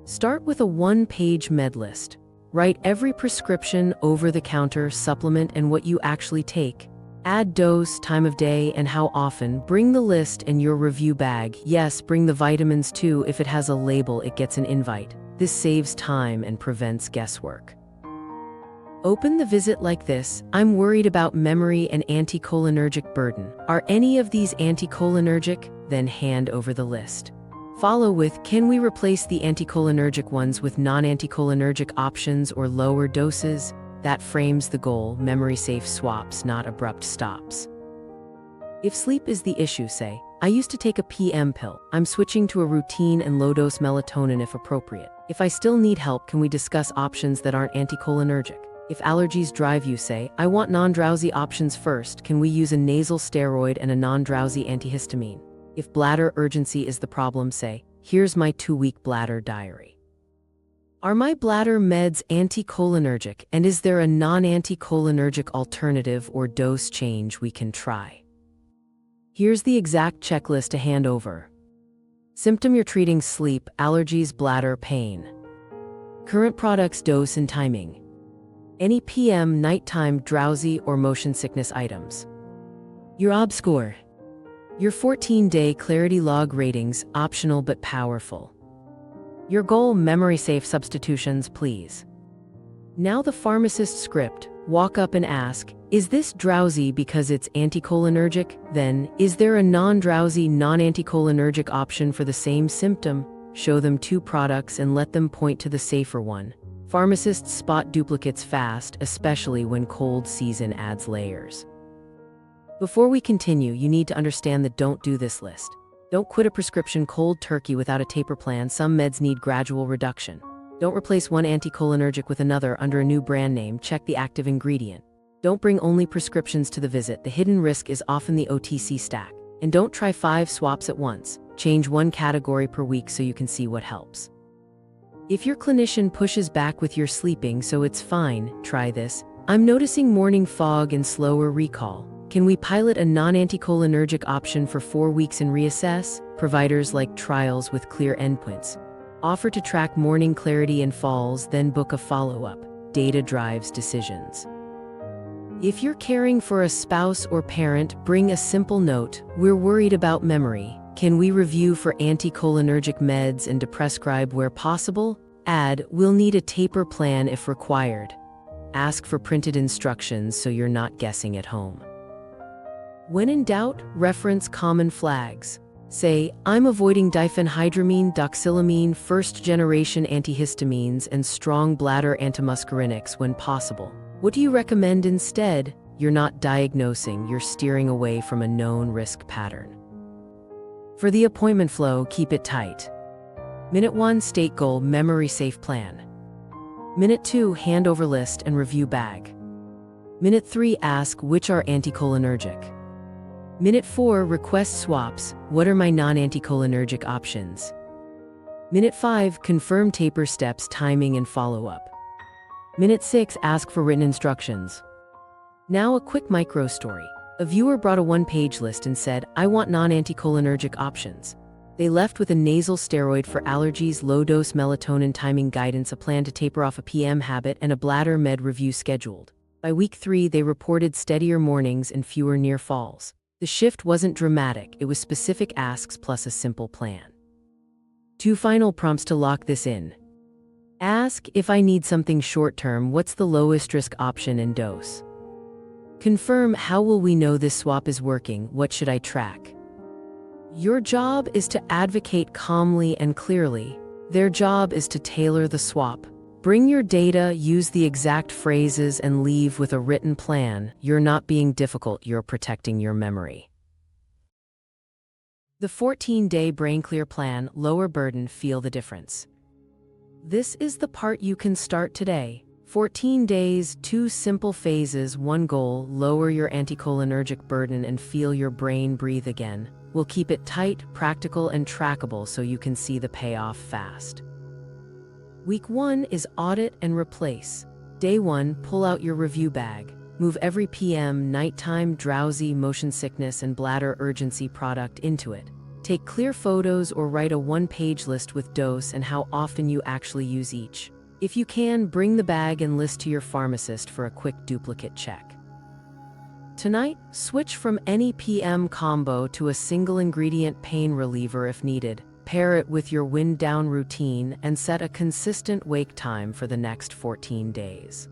Start with a one-page med list. Write every prescription, over-the-counter, supplement, and what you actually take. Add dose, time of day, and how often. Bring the list and your review bag. Yes, bring the vitamins too. If it has a label, it gets an invite. This saves time and prevents guesswork. Open the visit like this. I'm worried about memory and anticholinergic burden. Are any of these anticholinergic? Then hand over the list. Follow with, can we replace the anticholinergic ones with non-anticholinergic options or lower doses? That frames the goal, memory-safe swaps, not abrupt stops. If sleep is the issue, say, I used to take a PM pill. I'm switching to a routine and low-dose melatonin if appropriate. If I still need help, can we discuss options that aren't anticholinergic? If allergies drive you, say, I want non-drowsy options first. Can we use a nasal steroid and a non-drowsy antihistamine? If bladder urgency is the problem, say, here's my 2-week bladder diary. Are my bladder meds anticholinergic, and is there a non-anticholinergic alternative or dose change we can try? Here's the exact checklist to hand over. Symptom you're treating: sleep, allergies, bladder, pain. Current products, dose and timing. Any PM, nighttime, drowsy, or motion sickness items. Your OB score. Your 14-day clarity log ratings, optional but powerful. Your goal: memory-safe substitutions, please. Now the pharmacist script. Walk up and ask, is this drowsy because it's anticholinergic? Then, is there a non-drowsy, non-anticholinergic option for the same symptom? Show them 2 products and let them point to the safer one. Pharmacists spot duplicates fast, especially when cold season adds layers. Before we continue, you need to understand the don't do this list. Don't quit a prescription cold turkey without a taper plan. Some meds need gradual reduction. Don't replace one anticholinergic with another under a new brand name. Check the active ingredient. Don't bring only prescriptions to the visit. The hidden risk is often the OTC stack. And don't try 5 swaps at once. Change 1 category per week so you can see what helps. If your clinician pushes back with your sleeping, so it's fine, try this. I'm noticing morning fog and slower recall. Can we pilot a non-anticholinergic option for 4 weeks and reassess? Providers like trials with clear endpoints. Offer to track morning clarity and falls, then book a follow-up. Data drives decisions. If you're caring for a spouse or parent, bring a simple note. We're worried about memory. Can we review for anticholinergic meds and to prescribe where possible? Add, we'll need a taper plan if required. Ask for printed instructions so you're not guessing at home. When in doubt, reference common flags. Say, I'm avoiding diphenhydramine, doxylamine, first-generation antihistamines, and strong bladder antimuscarinics when possible. What do you recommend instead? You're not diagnosing, you're steering away from a known risk pattern. For the appointment flow, keep it tight. Minute 1, state goal, memory-safe plan. Minute 2, handover list and review bag. Minute 3, ask which are anticholinergic. Minute 4, request swaps. What are my non-anticholinergic options? Minute 5, confirm taper steps, timing, and follow-up. Minute 6, ask for written instructions. Now a quick micro story. A viewer brought a 1-page list and said, I want non-anticholinergic options. They left with a nasal steroid for allergies, low-dose melatonin timing guidance, a plan to taper off a PM habit, and a bladder med review scheduled. By week 3, they reported steadier mornings and fewer near falls. The shift wasn't dramatic, it was specific asks plus a simple plan. 2 final prompts to lock this in. Ask, if I need something short-term, what's the lowest risk option and dose? Confirm, how will we know this swap is working, what should I track? Your job is to advocate calmly and clearly. Their job is to tailor the swap. Bring your data, use the exact phrases, and leave with a written plan. You're not being difficult, you're protecting your memory. The 14-day Brain Clear Plan, lower burden, feel the difference. This is the part you can start today. 14 days, 2 simple phases, 1 goal, lower your anticholinergic burden and feel your brain breathe again. We'll keep it tight, practical, and trackable so you can see the payoff fast. Week 1 is audit and replace. Day 1, pull out your review bag. Move every PM, nighttime, drowsy, motion sickness, and bladder urgency product into it. Take clear photos or write a one-page list with dose and how often you actually use each. If you can, bring the bag and list to your pharmacist for a quick duplicate check. Tonight, switch from any PM combo to a single-ingredient pain reliever if needed. Pair it with your wind-down routine and set a consistent wake time for the next 14 days.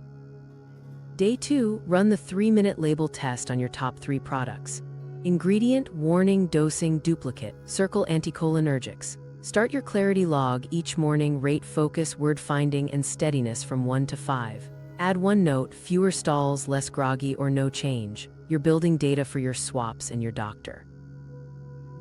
Day 2, run the 3-minute label test on your top 3 products. Ingredient, warning, dosing, duplicate. Circle Anticholinergics. Start your clarity log each morning, rate focus, word finding, and steadiness from 1 to 5. Add 1 note, fewer stalls, less groggy, or no change. You're building data for your swaps and your doctor.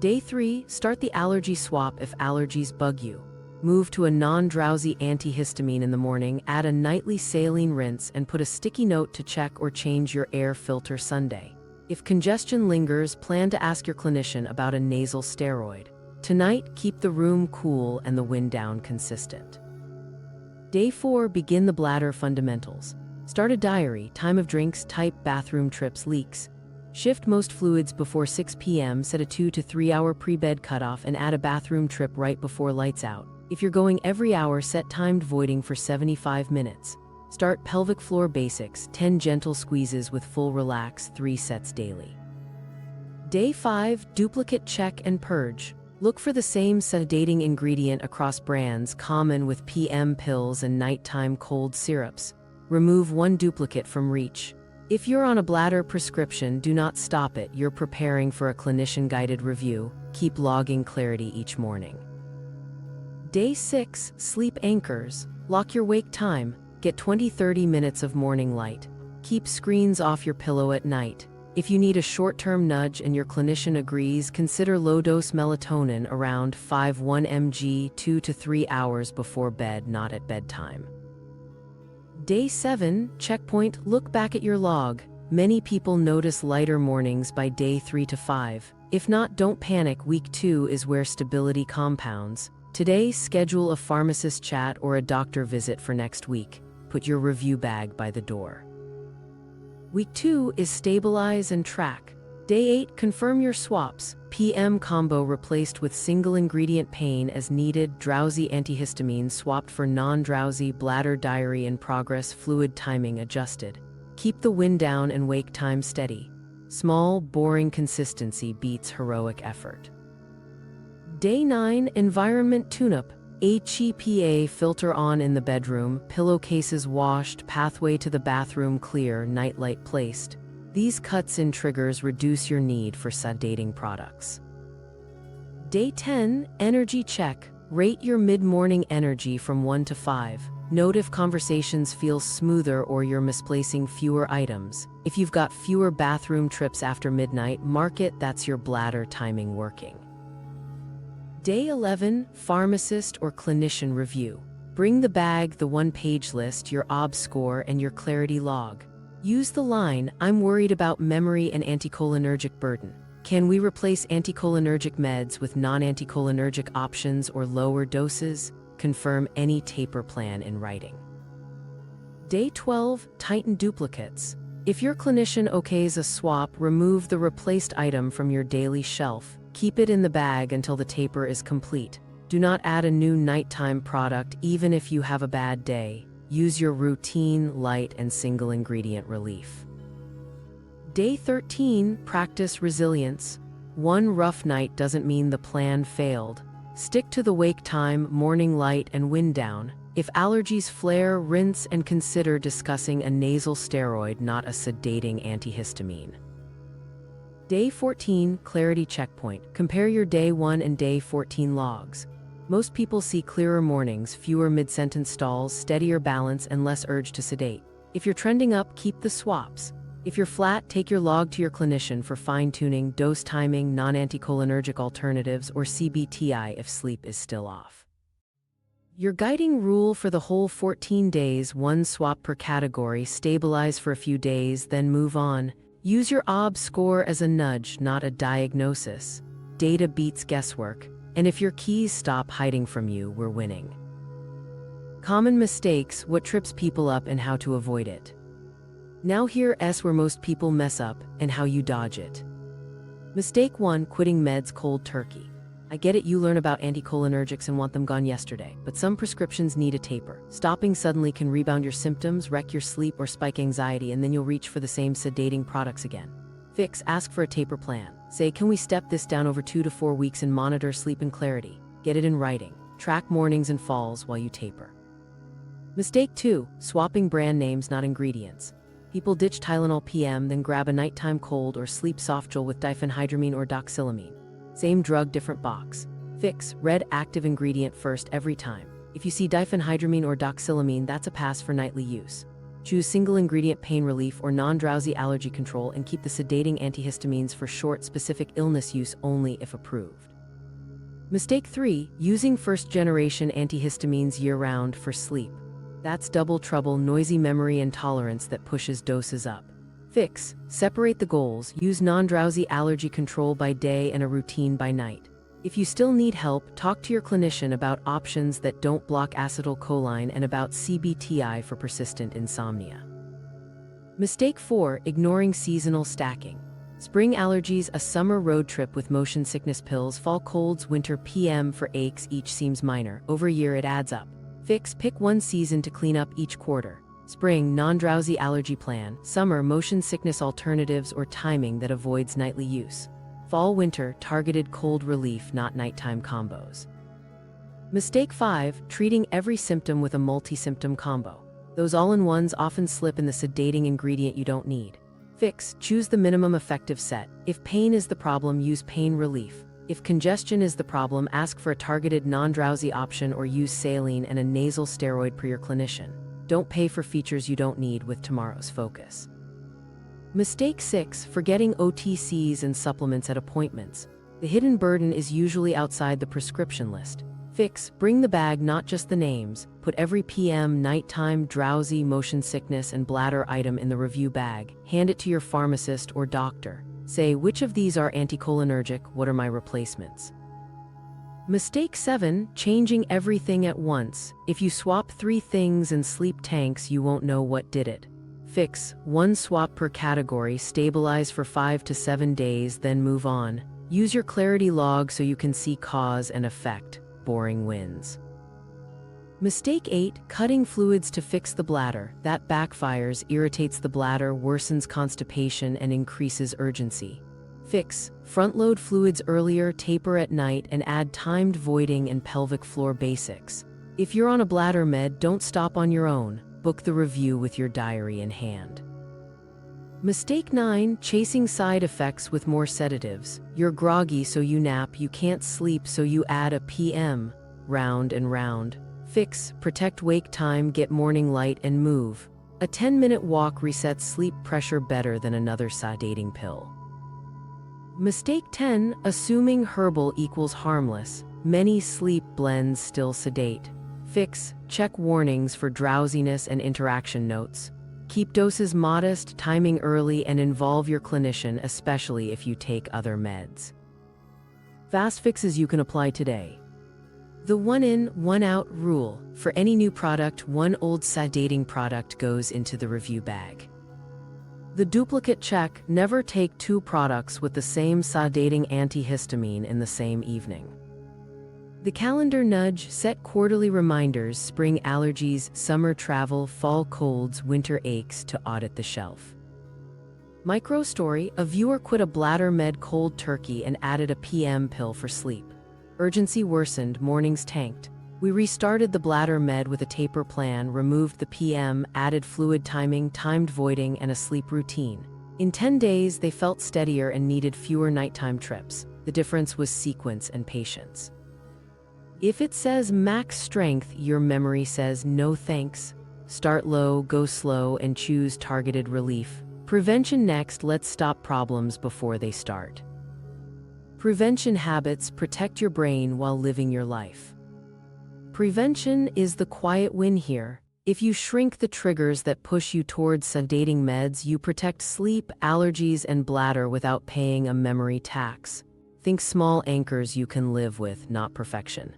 Day 3, start the allergy swap if allergies bug you. Move to a non-drowsy antihistamine in the morning, add a nightly saline rinse, and put a sticky note to check or change your air filter Sunday. If congestion lingers, plan to ask your clinician about a nasal steroid. Tonight, keep the room cool and the wind down consistent. Day 4, begin the bladder fundamentals. Start a diary, time of drinks, type, bathroom trips, leaks. Shift most fluids before 6 p.m., set a 2 to 3 hour pre-bed cutoff, and add a bathroom trip right before lights out. If you're going every hour, set timed voiding for 75 minutes. Start pelvic floor basics, 10 gentle squeezes with full relax, 3 sets daily. Day 5, duplicate check and purge. Look for the same sedating ingredient across brands, common with PM pills and nighttime cold syrups. Remove 1 duplicate from reach. If you're on a bladder prescription, do not stop it. You're preparing for a clinician-guided review. Keep logging clarity each morning. Day 6, sleep anchors. Lock your wake time. Get 20-30 minutes of morning light. Keep screens off your pillow at night. If you need a short-term nudge and your clinician agrees, consider low-dose melatonin around 5-1 mg 2 to 3 hours before bed, not at bedtime. Day 7, checkpoint. Look back at your log. Many people notice lighter mornings by day 3 to 5. If not, don't panic. Week 2 is where stability compounds. Today, schedule a pharmacist chat or a doctor visit for next week. Put your review bag by the door. Week 2 is stabilize and track. Day 8, confirm your swaps. PM combo replaced with single ingredient pain as needed, drowsy antihistamines swapped for non-drowsy, bladder diary in progress, fluid timing adjusted. Keep the wind down and wake time steady. Small, boring consistency beats heroic effort. Day 9, environment tune-up. HEPA filter on in the bedroom, pillowcases washed, pathway to the bathroom clear, nightlight placed. These cuts-in triggers reduce your need for sedating products. Day 10, energy check. Rate your mid-morning energy from 1 to 5. Note if conversations feel smoother or you're misplacing fewer items. If you've got fewer bathroom trips after midnight, mark it, that's your bladder timing working. Day 11, pharmacist or clinician review. Bring the bag, the one-page list, your OB score, and your clarity log. Use the line, "I'm worried about memory and anticholinergic burden. Can we replace anticholinergic meds with non-anticholinergic options or lower doses?" Confirm any taper plan in writing. Day 12, tighten duplicates. If your clinician okays a swap, remove the replaced item from your daily shelf. Keep it in the bag until the taper is complete. Do not add a new nighttime product even if you have a bad day. Use your routine, light, and single ingredient relief. Day 13, practice resilience. One rough night doesn't mean the plan failed. Stick to the wake time, morning light, and wind down. If allergies flare, rinse and consider discussing a nasal steroid, not a sedating antihistamine. Day 14, clarity checkpoint. Compare your day 1 and day 14 logs. Most people see clearer mornings, fewer mid-sentence stalls, steadier balance, and less urge to sedate. If you're trending up, keep the swaps. If you're flat, take your log to your clinician for fine-tuning, dose timing, non-anticholinergic alternatives, or CBTI if sleep is still off. Your guiding rule for the whole 14 days: 1 swap per category, stabilize for a few days, then move on. Use your OB score as a nudge, not a diagnosis. Data beats guesswork, and if your keys stop hiding from you, we're winning. Common mistakes, what trips people up and how to avoid it. Now here S where most people mess up and how you dodge it. Mistake 1, quitting meds cold turkey. I get it, you learn about anticholinergics and want them gone yesterday, but some prescriptions need a taper. Stopping suddenly can rebound your symptoms, wreck your sleep, or spike anxiety, and then you'll reach for the same sedating products again. Fix, ask for a taper plan. Say, can we step this down over 2 to 4 weeks and monitor sleep and clarity? Get it in writing. Track mornings and falls while you taper. Mistake 2, swapping brand names, not ingredients. People ditch Tylenol PM, then grab a nighttime cold or sleep softgel with diphenhydramine or doxylamine. Same drug, different box. Fix, read active ingredient first every time. If you see diphenhydramine or doxylamine, that's a pass for nightly use. Choose single ingredient pain relief or non-drowsy allergy control, and keep the sedating antihistamines for short, specific illness use only if approved. Mistake 3, using first-generation antihistamines year-round for sleep. That's double trouble, noisy memory and tolerance that pushes doses up. Fix, separate the goals, use non-drowsy allergy control by day and a routine by night. If you still need help, talk to your clinician about options that don't block acetylcholine and about CBTI for persistent insomnia. Mistake 4, ignoring seasonal stacking. Spring allergies, a summer road trip with motion sickness pills, fall colds, winter PM for aches, each seems minor. Over a year it adds up. Fix, pick one season to clean up each quarter. Spring, non-drowsy allergy plan. Summer, motion sickness alternatives or timing that avoids nightly use. Fall, winter, targeted cold relief, not nighttime combos. Mistake 5, treating every symptom with a multi-symptom combo. Those all-in-ones often slip in the sedating ingredient you don't need. Fix, choose the minimum effective set. If pain is the problem, use pain relief. If congestion is the problem, ask for a targeted non-drowsy option or use saline and a nasal steroid per your clinician. Don't pay for features you don't need with tomorrow's focus. Mistake 6, forgetting OTCs and supplements at appointments. The hidden burden is usually outside the prescription list. Fix, bring the bag, not just the names. Put every PM, nighttime, drowsy, motion sickness, and bladder item in the review bag. Hand it to your pharmacist or doctor. Say, which of these are anticholinergic, what are my replacements? Mistake 7, changing everything at once. If you swap 3 things and sleep tanks, you won't know what did it. Fix, 1 swap per category, stabilize for 5 to 7 days, then move on. Use your clarity log so you can see cause and effect. Boring wins. Mistake 8, cutting fluids to fix the bladder. That backfires, irritates the bladder, worsens constipation, and increases urgency. Fix, front-load fluids earlier, taper at night, and add timed voiding and pelvic floor basics. If you're on a bladder med, don't stop on your own. Book the review with your diary in hand. Mistake 9, chasing side effects with more sedatives. You're groggy so you nap, you can't sleep so you add a PM. Round and round. Fix, protect wake time, get morning light, and move. A 10-minute walk resets sleep pressure better than another sedating pill. Mistake 10, assuming herbal equals harmless. Many sleep blends still sedate. Fix, check warnings for drowsiness and interaction notes. Keep doses modest, timing early, and involve your clinician, especially if you take other meds. Fast fixes you can apply today. The 1 in, 1 out rule. For any new product, 1 old sedating product goes into the review bag. The duplicate check, never take 2 products with the same sedating antihistamine in the same evening. The calendar nudge, set quarterly reminders, spring allergies, summer travel, fall colds, winter aches to audit the shelf. Micro story, a viewer quit a bladder med cold turkey and added a PM pill for sleep. Urgency worsened, mornings tanked. We restarted the bladder med with a taper plan, removed the PM, added fluid timing, timed voiding, and a sleep routine. In 10 days, they felt steadier and needed fewer nighttime trips. The difference was sequence and patience. If it says max strength, your memory says no thanks. Start low, go slow, and choose targeted relief. Prevention next, let's stop problems before they start. Prevention habits, protect your brain while living your life. Prevention is the quiet win here. If you shrink the triggers that push you towards sedating meds, you protect sleep, allergies, and bladder without paying a memory tax. Think small anchors you can live with, not perfection.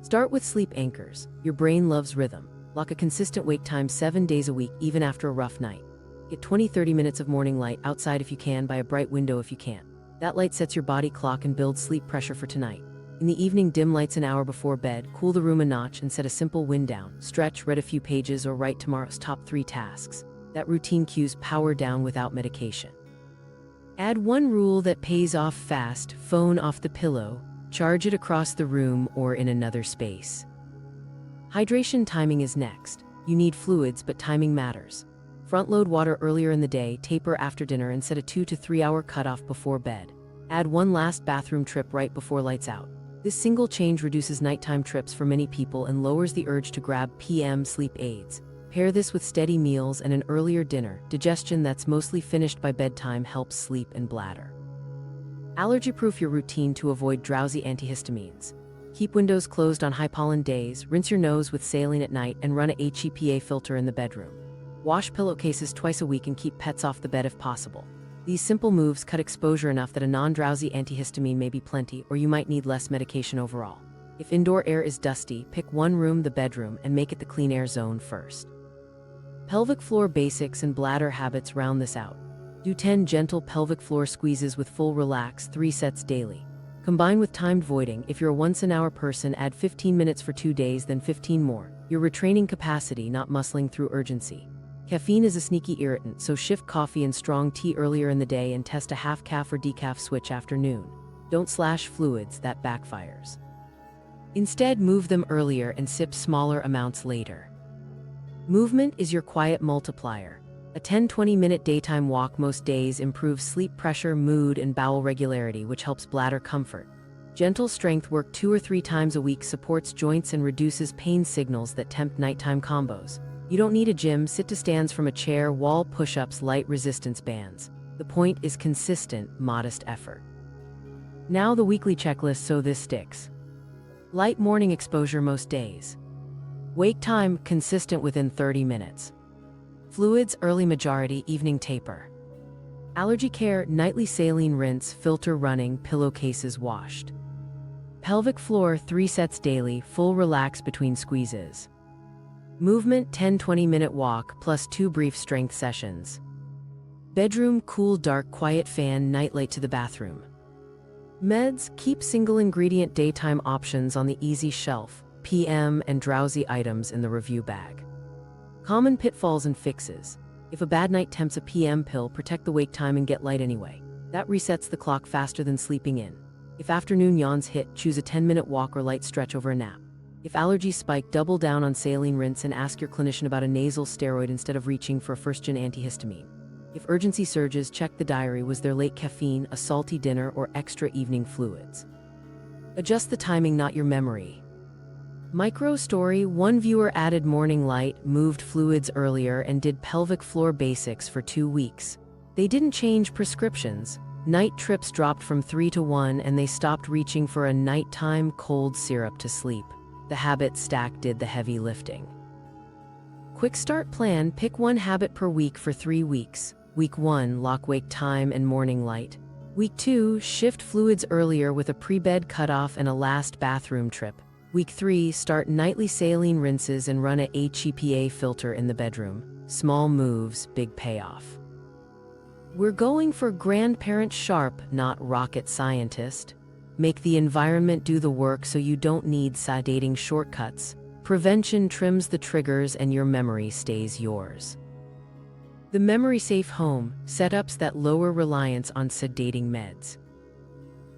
Start with sleep anchors. Your brain loves rhythm. Lock a consistent wake time 7 days a week, even after a rough night. Get 20-30 minutes of morning light outside if you can, by a bright window if you can't. That light sets your body clock and builds sleep pressure for tonight. In the evening, dim lights an hour before bed, cool the room a notch and set a simple wind down. Stretch, read a few pages, or write tomorrow's top 3 tasks. That routine cues power down without medication. Add one rule that pays off fast: phone off the pillow, charge it across the room or in another space. Hydration timing is next. You need fluids, but timing matters. Front-load water earlier in the day, taper after dinner, and set a 2 to 3 hour cutoff before bed. Add one last bathroom trip right before lights out. This single change reduces nighttime trips for many people and lowers the urge to grab PM sleep aids. Pair this with steady meals and an earlier dinner. Digestion that's mostly finished by bedtime helps sleep and bladder. Allergy-proof your routine to avoid drowsy antihistamines. Keep windows closed on high-pollen days, rinse your nose with saline at night, and run a HEPA filter in the bedroom. Wash pillowcases twice a week and keep pets off the bed if possible. These simple moves cut exposure enough that a non-drowsy antihistamine may be plenty, or you might need less medication overall. If indoor air is dusty, pick one room, the bedroom, and make it the clean air zone first. Pelvic floor basics and bladder habits round this out. Do 10 gentle pelvic floor squeezes with full relax, 3 sets daily. Combine with timed voiding. If you're a once-an-hour person, add 15 minutes for 2 days, then 15 more. You're retraining capacity, not muscling through urgency. Caffeine is a sneaky irritant, so shift coffee and strong tea earlier in the day and test a half-calf or decaf switch after noon. Don't slash fluids, that backfires. Instead, move them earlier and sip smaller amounts later. Movement is your quiet multiplier. A 10-20 minute daytime walk most days improves sleep pressure, mood, and bowel regularity, which helps bladder comfort. Gentle strength work 2 or 3 times a week supports joints and reduces pain signals that tempt nighttime combos. You don't need a gym, sit-to-stands from a chair, wall push-ups, light resistance bands. The point is consistent, modest effort. Now the weekly checklist so this sticks. Light morning exposure most days. Wake time consistent within 30 minutes. Fluids early majority, evening taper. Allergy care nightly saline rinse, filter running, pillowcases washed. Pelvic floor 3 sets daily, full relax between squeezes. Movement 10-20 minute walk plus 2 brief strength sessions. Bedroom cool dark quiet fan nightlight to the bathroom. Meds keep single ingredient daytime options on the easy shelf, PM and drowsy items in the review bag. Common pitfalls and fixes. If a bad night tempts a PM pill, protect the wake time and get light anyway. That resets the clock faster than sleeping in. If afternoon yawns hit, choose a 10-minute walk or light stretch over a nap. If allergies spike, double down on saline rinse and ask your clinician about a nasal steroid instead of reaching for a first-gen antihistamine. If urgency surges, check the diary. Was there late caffeine, a salty dinner, or extra evening fluids? Adjust the timing, not your memory. Micro story: one viewer added morning light, moved fluids earlier, and did pelvic floor basics for 2 weeks. They didn't change prescriptions. Night trips dropped from 3 to 1, and they stopped reaching for a nighttime cold syrup to sleep. The habit stack did the heavy lifting. Quick start plan: pick one habit per week for 3 weeks. Week 1, lock wake time and morning light. Week 2, shift fluids earlier with a pre-bed cutoff and a last bathroom trip. Week 3, start nightly saline rinses and run a HEPA filter in the bedroom. Small moves, big payoff. We're going for grandparent sharp, not rocket scientist. Make the environment do the work so you don't need sedating shortcuts. Prevention trims the triggers and your memory stays yours. The memory-safe home, setups that lower reliance on sedating meds.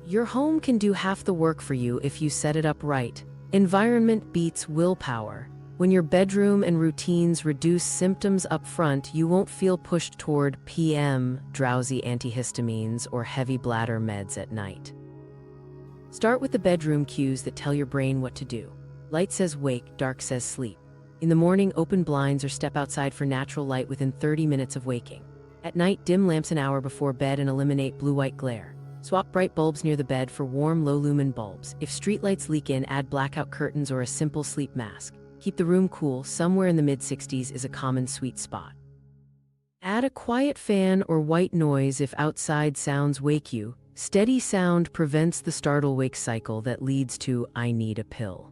Your home can do half the work for you if you set it up right. Environment beats willpower. When your bedroom and routines reduce symptoms up front, you won't feel pushed toward PM, drowsy antihistamines, or heavy bladder meds at night. Start with the bedroom cues that tell your brain what to do. Light says wake, dark says sleep. In the morning, open blinds or step outside for natural light within 30 minutes of waking. At night, dim lamps an hour before bed and eliminate blue-white glare. Swap bright bulbs near the bed for warm, low-lumen bulbs. If streetlights leak in, add blackout curtains or a simple sleep mask. Keep the room cool. Somewhere in the mid-60s is a common sweet spot. Add a quiet fan or white noise if outside sounds wake you. Steady sound prevents the startle-wake cycle that leads to "I need a pill."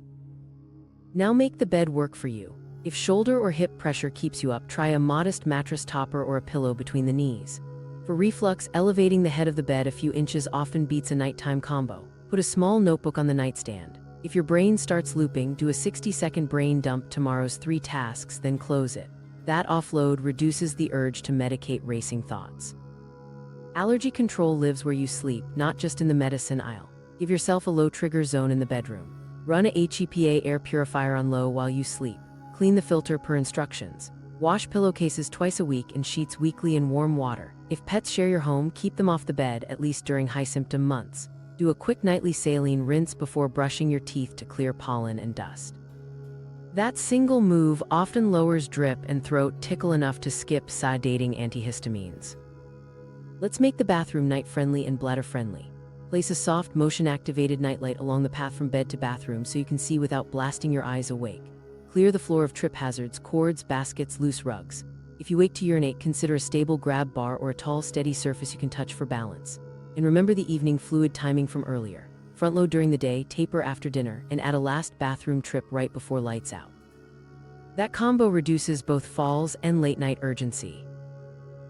Now make the bed work for you. If shoulder or hip pressure keeps you up, try a modest mattress topper or a pillow between the knees. For reflux, elevating the head of the bed a few inches often beats a nighttime combo. Put a small notebook on the nightstand. If your brain starts looping, do a 60-second brain dump, tomorrow's 3 tasks, then close it. That offload reduces the urge to medicate racing thoughts. Allergy control lives where you sleep, not just in the medicine aisle. Give yourself a low trigger zone in the bedroom. Run a HEPA air purifier on low while you sleep. Clean the filter per instructions. Wash pillowcases twice a week and sheets weekly in warm water. If pets share your home, keep them off the bed, at least during high-symptom months. Do a quick nightly saline rinse before brushing your teeth to clear pollen and dust. That single move often lowers drip and throat tickle enough to skip sedating antihistamines. Let's make the bathroom night-friendly and bladder-friendly. Place a soft, motion-activated nightlight along the path from bed to bathroom so you can see without blasting your eyes awake. Clear the floor of trip hazards, cords, baskets, loose rugs. If you wake to urinate, consider a stable grab bar or a tall, steady surface you can touch for balance. And remember the evening fluid timing from earlier. Front load during the day, taper after dinner, and add a last bathroom trip right before lights out. That combo reduces both falls and late-night urgency.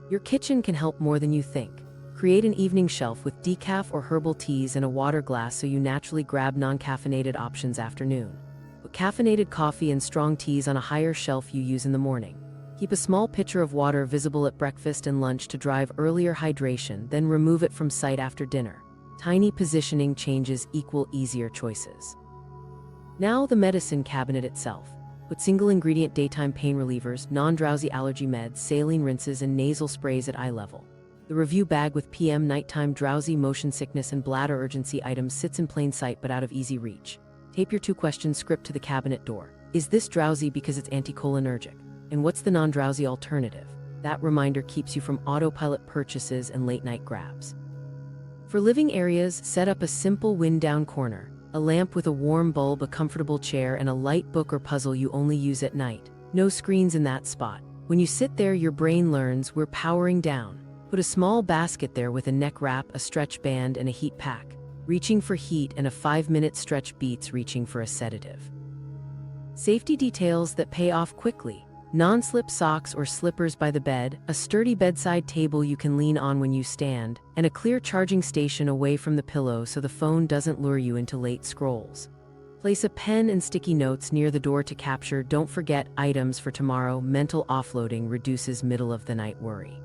Your kitchen can help more than you think. Create an evening shelf with decaf or herbal teas and a water glass so you naturally grab non-caffeinated options afternoon. Put caffeinated coffee and strong teas on a higher shelf you use in the morning. Keep a small pitcher of water visible at breakfast and lunch to drive earlier hydration, then remove it from sight after dinner. Tiny positioning changes equal easier choices. Now the medicine cabinet itself. Put single-ingredient daytime pain relievers, non-drowsy allergy meds, saline rinses, and nasal sprays at eye level. The review bag with PM nighttime drowsy, motion sickness, and bladder urgency items sits in plain sight but out of easy reach. Tape your 2-question script to the cabinet door. Is this drowsy because it's anticholinergic? And what's the non-drowsy alternative? That reminder keeps you from autopilot purchases and late-night grabs. For living areas, set up a simple wind-down corner, a lamp with a warm bulb, a comfortable chair, and a light book or puzzle you only use at night. No screens in that spot. When you sit there, your brain learns we're powering down. Put a small basket there with a neck wrap, a stretch band, and a heat pack. Reaching for heat and a 5-minute stretch beats reaching for a sedative. Safety details that pay off quickly. Non-slip socks or slippers by the bed, a sturdy bedside table you can lean on when you stand, and a clear charging station away from the pillow so the phone doesn't lure you into late scrolls. Place a pen and sticky notes near the door to capture "don't forget" items for tomorrow. Mental offloading reduces middle-of-the-night worry.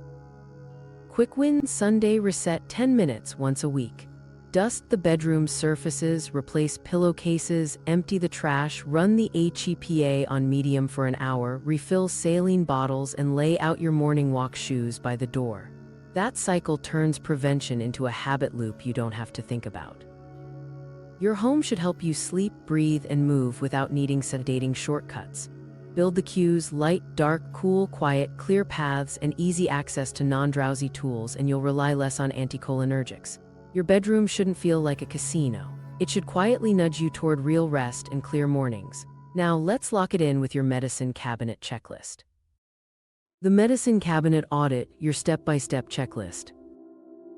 Quick win: Sunday reset 10 minutes once a week. Dust the bedroom surfaces, replace pillowcases, empty the trash, run the HEPA on medium for an hour, refill saline bottles, and lay out your morning walk shoes by the door. That cycle turns prevention into a habit loop you don't have to think about. Your home should help you sleep, breathe, and move without needing sedating shortcuts. Build the cues: light, dark, cool, quiet, clear paths, and easy access to non-drowsy tools, and you'll rely less on anticholinergics. Your bedroom shouldn't feel like a casino. It should quietly nudge you toward real rest and clear mornings. Now let's lock it in with your medicine cabinet checklist. The medicine cabinet audit, your step-by-step checklist.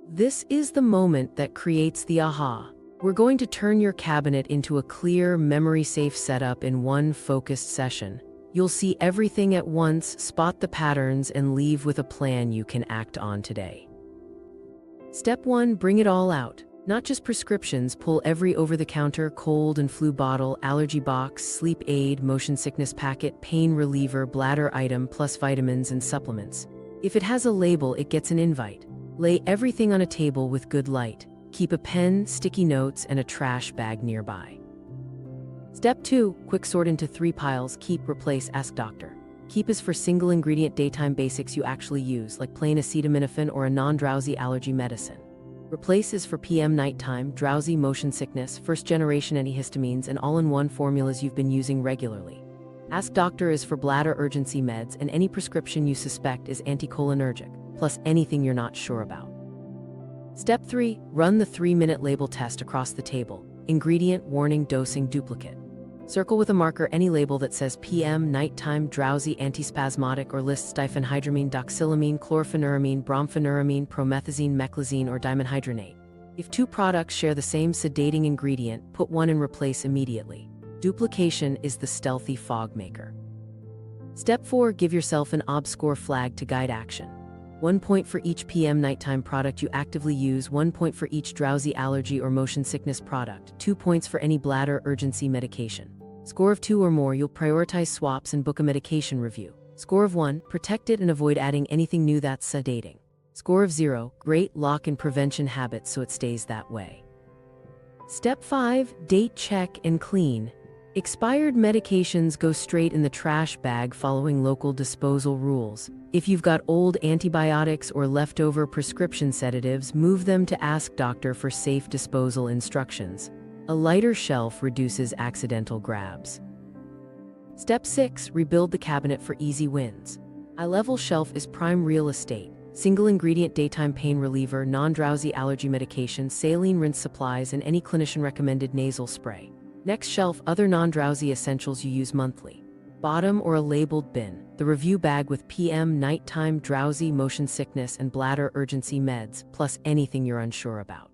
This is the moment that creates the aha. We're going to turn your cabinet into a clear, memory-safe setup in one focused session. You'll see everything at once, spot the patterns, and leave with a plan you can act on today. Step 1, bring it all out. Not just prescriptions, pull every over-the-counter, cold and flu bottle, allergy box, sleep aid, motion sickness packet, pain reliever, bladder item, plus vitamins and supplements. If it has a label, it gets an invite. Lay everything on a table with good light. Keep a pen, sticky notes, and a trash bag nearby. Step 2, quick sort into 3 piles: keep, replace, ask doctor. Keep is for single-ingredient daytime basics you actually use, like plain acetaminophen or a non-drowsy allergy medicine. Replace is for PM nighttime, drowsy, motion sickness, first-generation antihistamines, and all-in-one formulas you've been using regularly. Ask doctor is for bladder urgency meds and any prescription you suspect is anticholinergic, plus anything you're not sure about. Step 3, run the 3-minute label test across the table. Ingredient, warning, dosing, duplicate. Circle with a marker any label that says PM, nighttime, drowsy, antispasmodic, or lists diphenhydramine, doxylamine, chlorpheniramine, brompheniramine, promethazine, meclizine, or dimenhydrinate. If 2 products share the same sedating ingredient, put one and replace immediately. Duplication is the stealthy fog maker. Step 4. Give yourself an obscure flag to guide action. 1 point for each PM nighttime product you actively use, 1 point for each drowsy, allergy, or motion sickness product, 2 points for any bladder urgency medication. Score of 2 or more, you'll prioritize swaps and book a medication review. Score of 1, protect it and avoid adding anything new that's sedating. Score of 0, great, lock in prevention habits so it stays that way. Step 5, date check and clean. Expired medications go straight in the trash bag following local disposal rules. If you've got old antibiotics or leftover prescription sedatives, move them to Ask Doctor for safe disposal instructions. A lighter shelf reduces accidental grabs. Step 6, rebuild the cabinet for easy wins. A level shelf is prime real estate. Single ingredient daytime pain reliever, non-drowsy allergy medication, saline rinse supplies, and any clinician recommended nasal spray. Next shelf, other non-drowsy essentials you use monthly. Bottom, or a labeled bin, the review bag with PM, nighttime, drowsy, motion sickness, and bladder urgency meds, plus anything you're unsure about.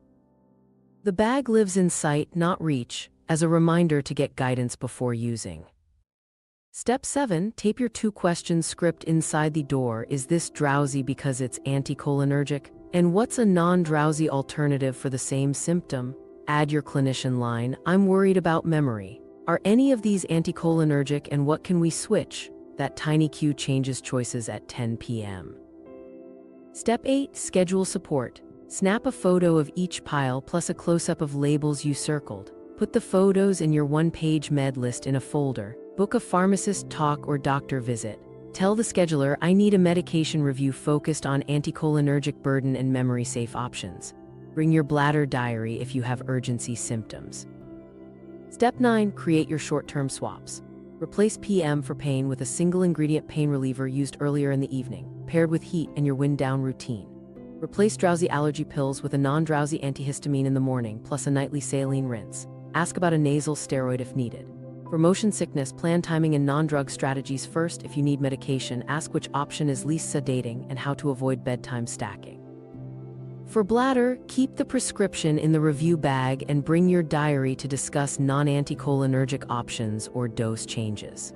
The bag lives in sight, not reach, as a reminder to get guidance before using. Step 7, tape your 2-question script inside the door. Is this drowsy because it's anticholinergic? And what's a non-drowsy alternative for the same symptom? Add your clinician line, I'm worried about memory. Are any of these anticholinergic and what can we switch? That tiny cue changes choices at 10 p.m. Step 8, schedule support. Snap a photo of each pile plus a close-up of labels you circled. Put the photos in your one-page med list in a folder. Book a pharmacist talk or doctor visit. Tell the scheduler, I need a medication review focused on anticholinergic burden and memory-safe options. Bring your bladder diary if you have urgency symptoms. Step 9, create your short-term swaps. Replace PM for pain with a single-ingredient pain reliever used earlier in the evening, paired with heat and your wind-down routine. Replace drowsy allergy pills with a non-drowsy antihistamine in the morning, plus a nightly saline rinse. Ask about a nasal steroid if needed. For motion sickness, plan timing and non-drug strategies first. If you need medication, ask which option is least sedating and how to avoid bedtime stacking. For bladder, keep the prescription in the review bag and bring your diary to discuss non-anticholinergic options or dose changes.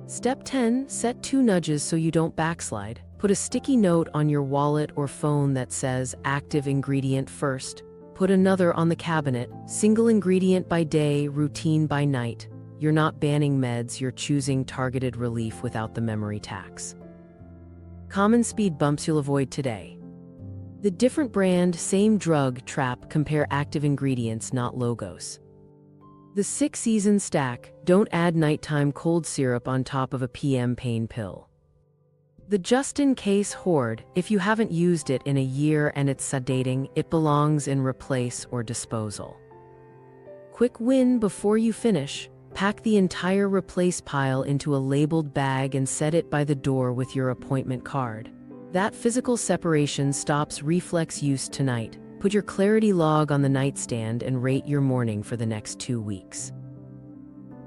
Step 10, set 2 nudges so you don't backslide. Put a sticky note on your wallet or phone that says active ingredient first. Put another on the cabinet, single ingredient by day, routine by night. You're not banning meds, you're choosing targeted relief without the memory tax. Common speed bumps you'll avoid today. The different brand, same drug trap, compare active ingredients, not logos. The 6-season stack, don't add nighttime cold syrup on top of a PM pain pill. The just-in-case hoard, if you haven't used it in a year and it's sedating, it belongs in replace or disposal. Quick win before you finish, pack the entire replace pile into a labeled bag and set it by the door with your appointment card. That physical separation stops reflex use tonight. Put your clarity log on the nightstand and rate your morning for the next 2 weeks.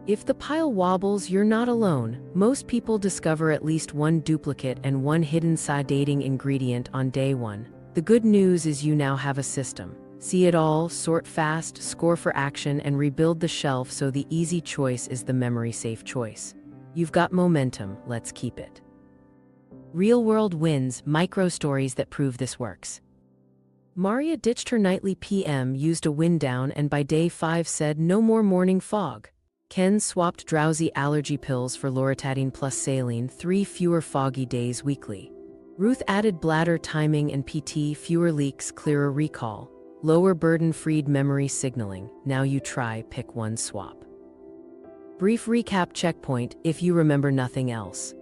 If the pile wobbles, you're not alone. Most people discover at least one duplicate and one hidden sedating ingredient on day 1. The good news is you now have a system. See it all, sort fast, score for action, and rebuild the shelf so the easy choice is the memory-safe choice. You've got momentum, let's keep it. Real-world wins, micro-stories that prove this works. Maria ditched her nightly PM, used a wind down, and by day 5 said no more morning fog. Ken swapped drowsy allergy pills for loratadine plus saline, 3 fewer foggy days weekly. Ruth added bladder timing and PT, fewer leaks, clearer recall. Lower burden-freed memory signaling. Now you try, pick one swap. Brief recap checkpoint, if you remember nothing else.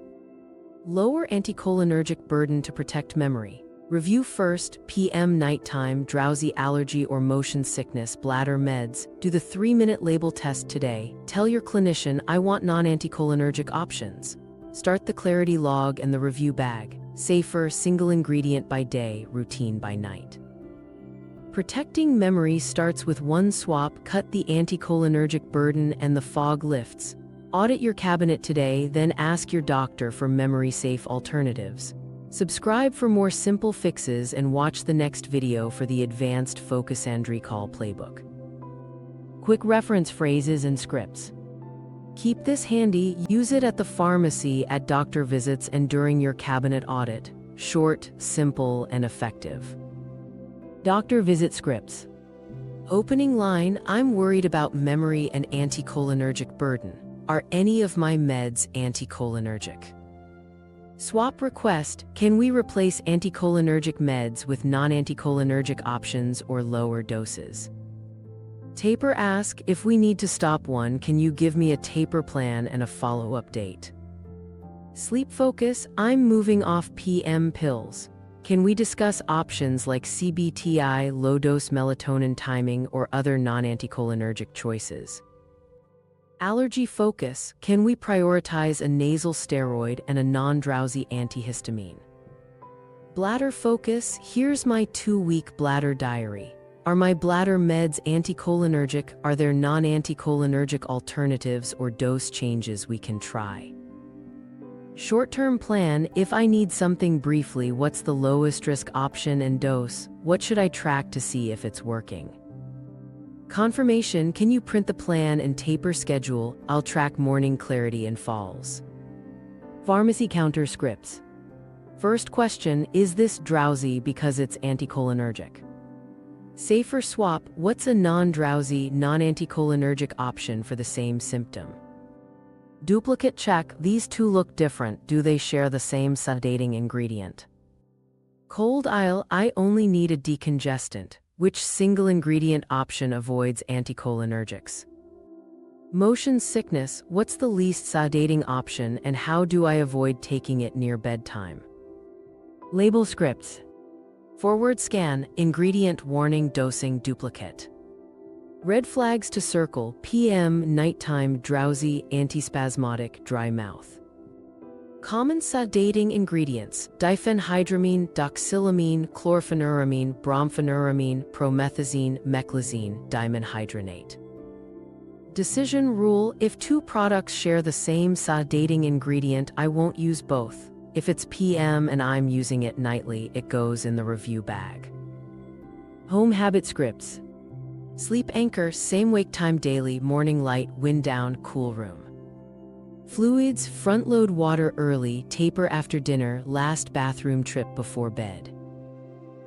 Lower anticholinergic burden to protect memory. Review first, PM nighttime, drowsy allergy or motion sickness, bladder meds. Do the 3-minute label test today. Tell your clinician, I want non-anticholinergic options. Start the clarity log and the review bag. Safer, single ingredient by day, routine by night. Protecting memory starts with one swap, cut the anticholinergic burden and the fog lifts. Audit your cabinet today, then ask your doctor for memory-safe alternatives. Subscribe for more simple fixes and watch the next video for the advanced focus and recall playbook. Quick reference phrases and scripts. Keep this handy, use it at the pharmacy, at doctor visits, and during your cabinet audit. Short, simple, and effective. Doctor visit scripts. Opening line: I'm worried about memory and anticholinergic burden. Are any of my meds anticholinergic? Swap request: can we replace anticholinergic meds with non-anticholinergic options or lower doses? Taper ask: if we need to stop one, can you give me a taper plan and a follow-up date? Sleep focus: I'm moving off PM pills. Can we discuss options like CBTI, low-dose melatonin timing, or other non-anticholinergic choices? Allergy focus: can we prioritize a nasal steroid and a non-drowsy antihistamine? Bladder focus: here's my 2-week bladder diary. Are my bladder meds anticholinergic? Are there non-anticholinergic alternatives or dose changes we can try? Short-term plan: if I need something briefly, what's the lowest risk option and dose? What should I track to see if it's working? Confirmation: can you print the plan and taper schedule? I'll track morning clarity and falls. Pharmacy counter scripts. First question: is this drowsy because it's anticholinergic? Safer swap: what's a non-drowsy, non-anticholinergic option for the same symptom? Duplicate check: these two look different. Do they share the same sedating ingredient? Cold aisle: I only need a decongestant. Which single ingredient option avoids anticholinergics? Motion sickness: what's the least sedating option and how do I avoid taking it near bedtime? Label scripts. Forward scan: ingredient warning, dosing duplicate. Red flags to circle: PM, nighttime, drowsy, antispasmodic, dry mouth. Common sedating ingredients: diphenhydramine, doxylamine, chlorpheniramine, brompheniramine, promethazine, meclizine, dimenhydrinate. Decision rule: if 2 products share the same sedating ingredient, I won't use both. If it's PM and I'm using it nightly, it goes in the review bag. Home habit scripts. Sleep anchor: same wake time daily, morning light, wind down, cool room. Fluids: front load water early, taper after dinner, last bathroom trip before bed.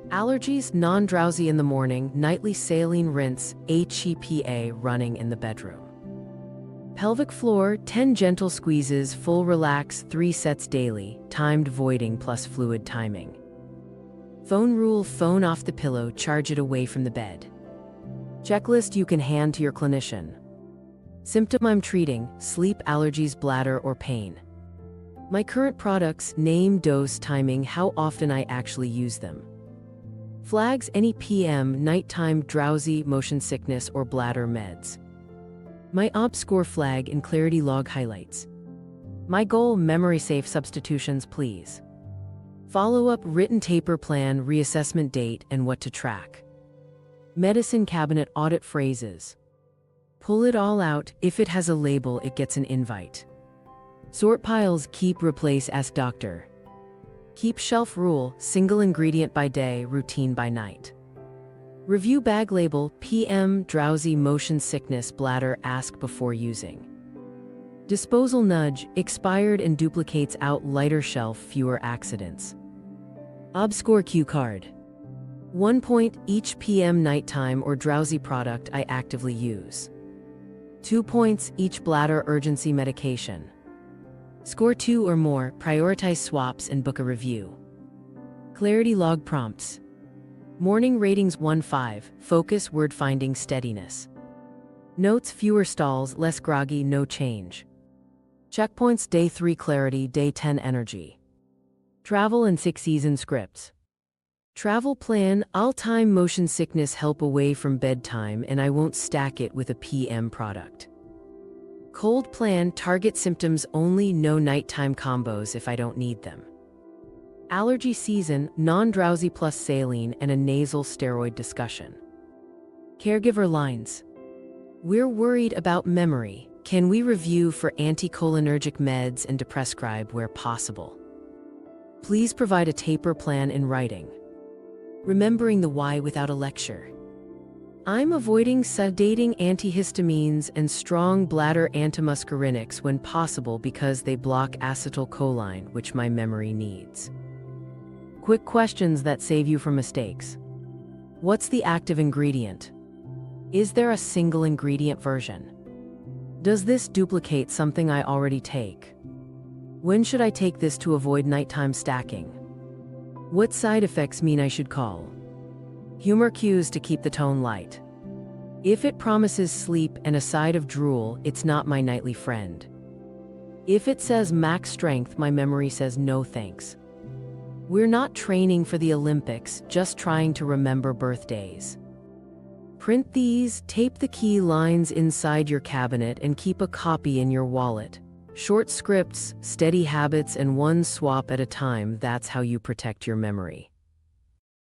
Allergies: non-drowsy in the morning, nightly saline rinse, HEPA running in the bedroom. Pelvic floor: 10 gentle squeezes, full relax, 3 sets daily, timed voiding plus fluid timing. Phone rule: phone off the pillow, charge it away from the bed. Checklist you can hand to your clinician. Symptom I'm treating: sleep, allergies, bladder, or pain. My current products: name, dose, timing, how often I actually use them. Flags: any PM, nighttime, drowsy, motion sickness, or bladder meds. My OB score flag in clarity log highlights. My goal: memory safe substitutions, please. Follow-up: written taper plan, reassessment date, and what to track. Medicine cabinet audit phrases. Pull it all out. If it has a label, it gets an invite. Sort piles: keep, replace, ask doctor. Keep shelf rule: single ingredient by day, routine by night. Review bag label: PM, drowsy, motion sickness, bladder, ask before using. Disposal nudge: expired and duplicates out, lighter shelf, fewer accidents. OB score cue card. 1 point: each PM, nighttime, or drowsy product I actively use. 2 points: each bladder urgency medication. Score 2 or more, prioritize swaps and book a review. Clarity log prompts. Morning ratings 1-5, focus, word finding, steadiness. Notes: fewer stalls, less groggy, no change. Checkpoints: day 3 clarity, day 10 energy. Travel and 6 season scripts. Travel plan: I'll time motion sickness help away from bedtime and I won't stack it with a PM product. Cold plan: target symptoms only, no nighttime combos if I don't need them. Allergy season: non-drowsy plus saline and a nasal steroid discussion. Caregiver lines. We're worried about memory. Can we review for anticholinergic meds and deprescribe where possible? Please provide a taper plan in writing. Remembering the why without a lecture. I'm avoiding sedating antihistamines and strong bladder antimuscarinics when possible because they block acetylcholine, which my memory needs. Quick questions that save you from mistakes. What's the active ingredient? Is there a single ingredient version? Does this duplicate something I already take? When should I take this to avoid nighttime stacking? What side effects mean I should call? Humor cues to keep the tone light. If it promises sleep and a side of drool, it's not my nightly friend. If it says max strength, my memory says no thanks. We're not training for the Olympics, just trying to remember birthdays. Print these, tape the key lines inside your cabinet, and keep a copy in your wallet. Short scripts, steady habits, and one swap at a time, that's how you protect your memory.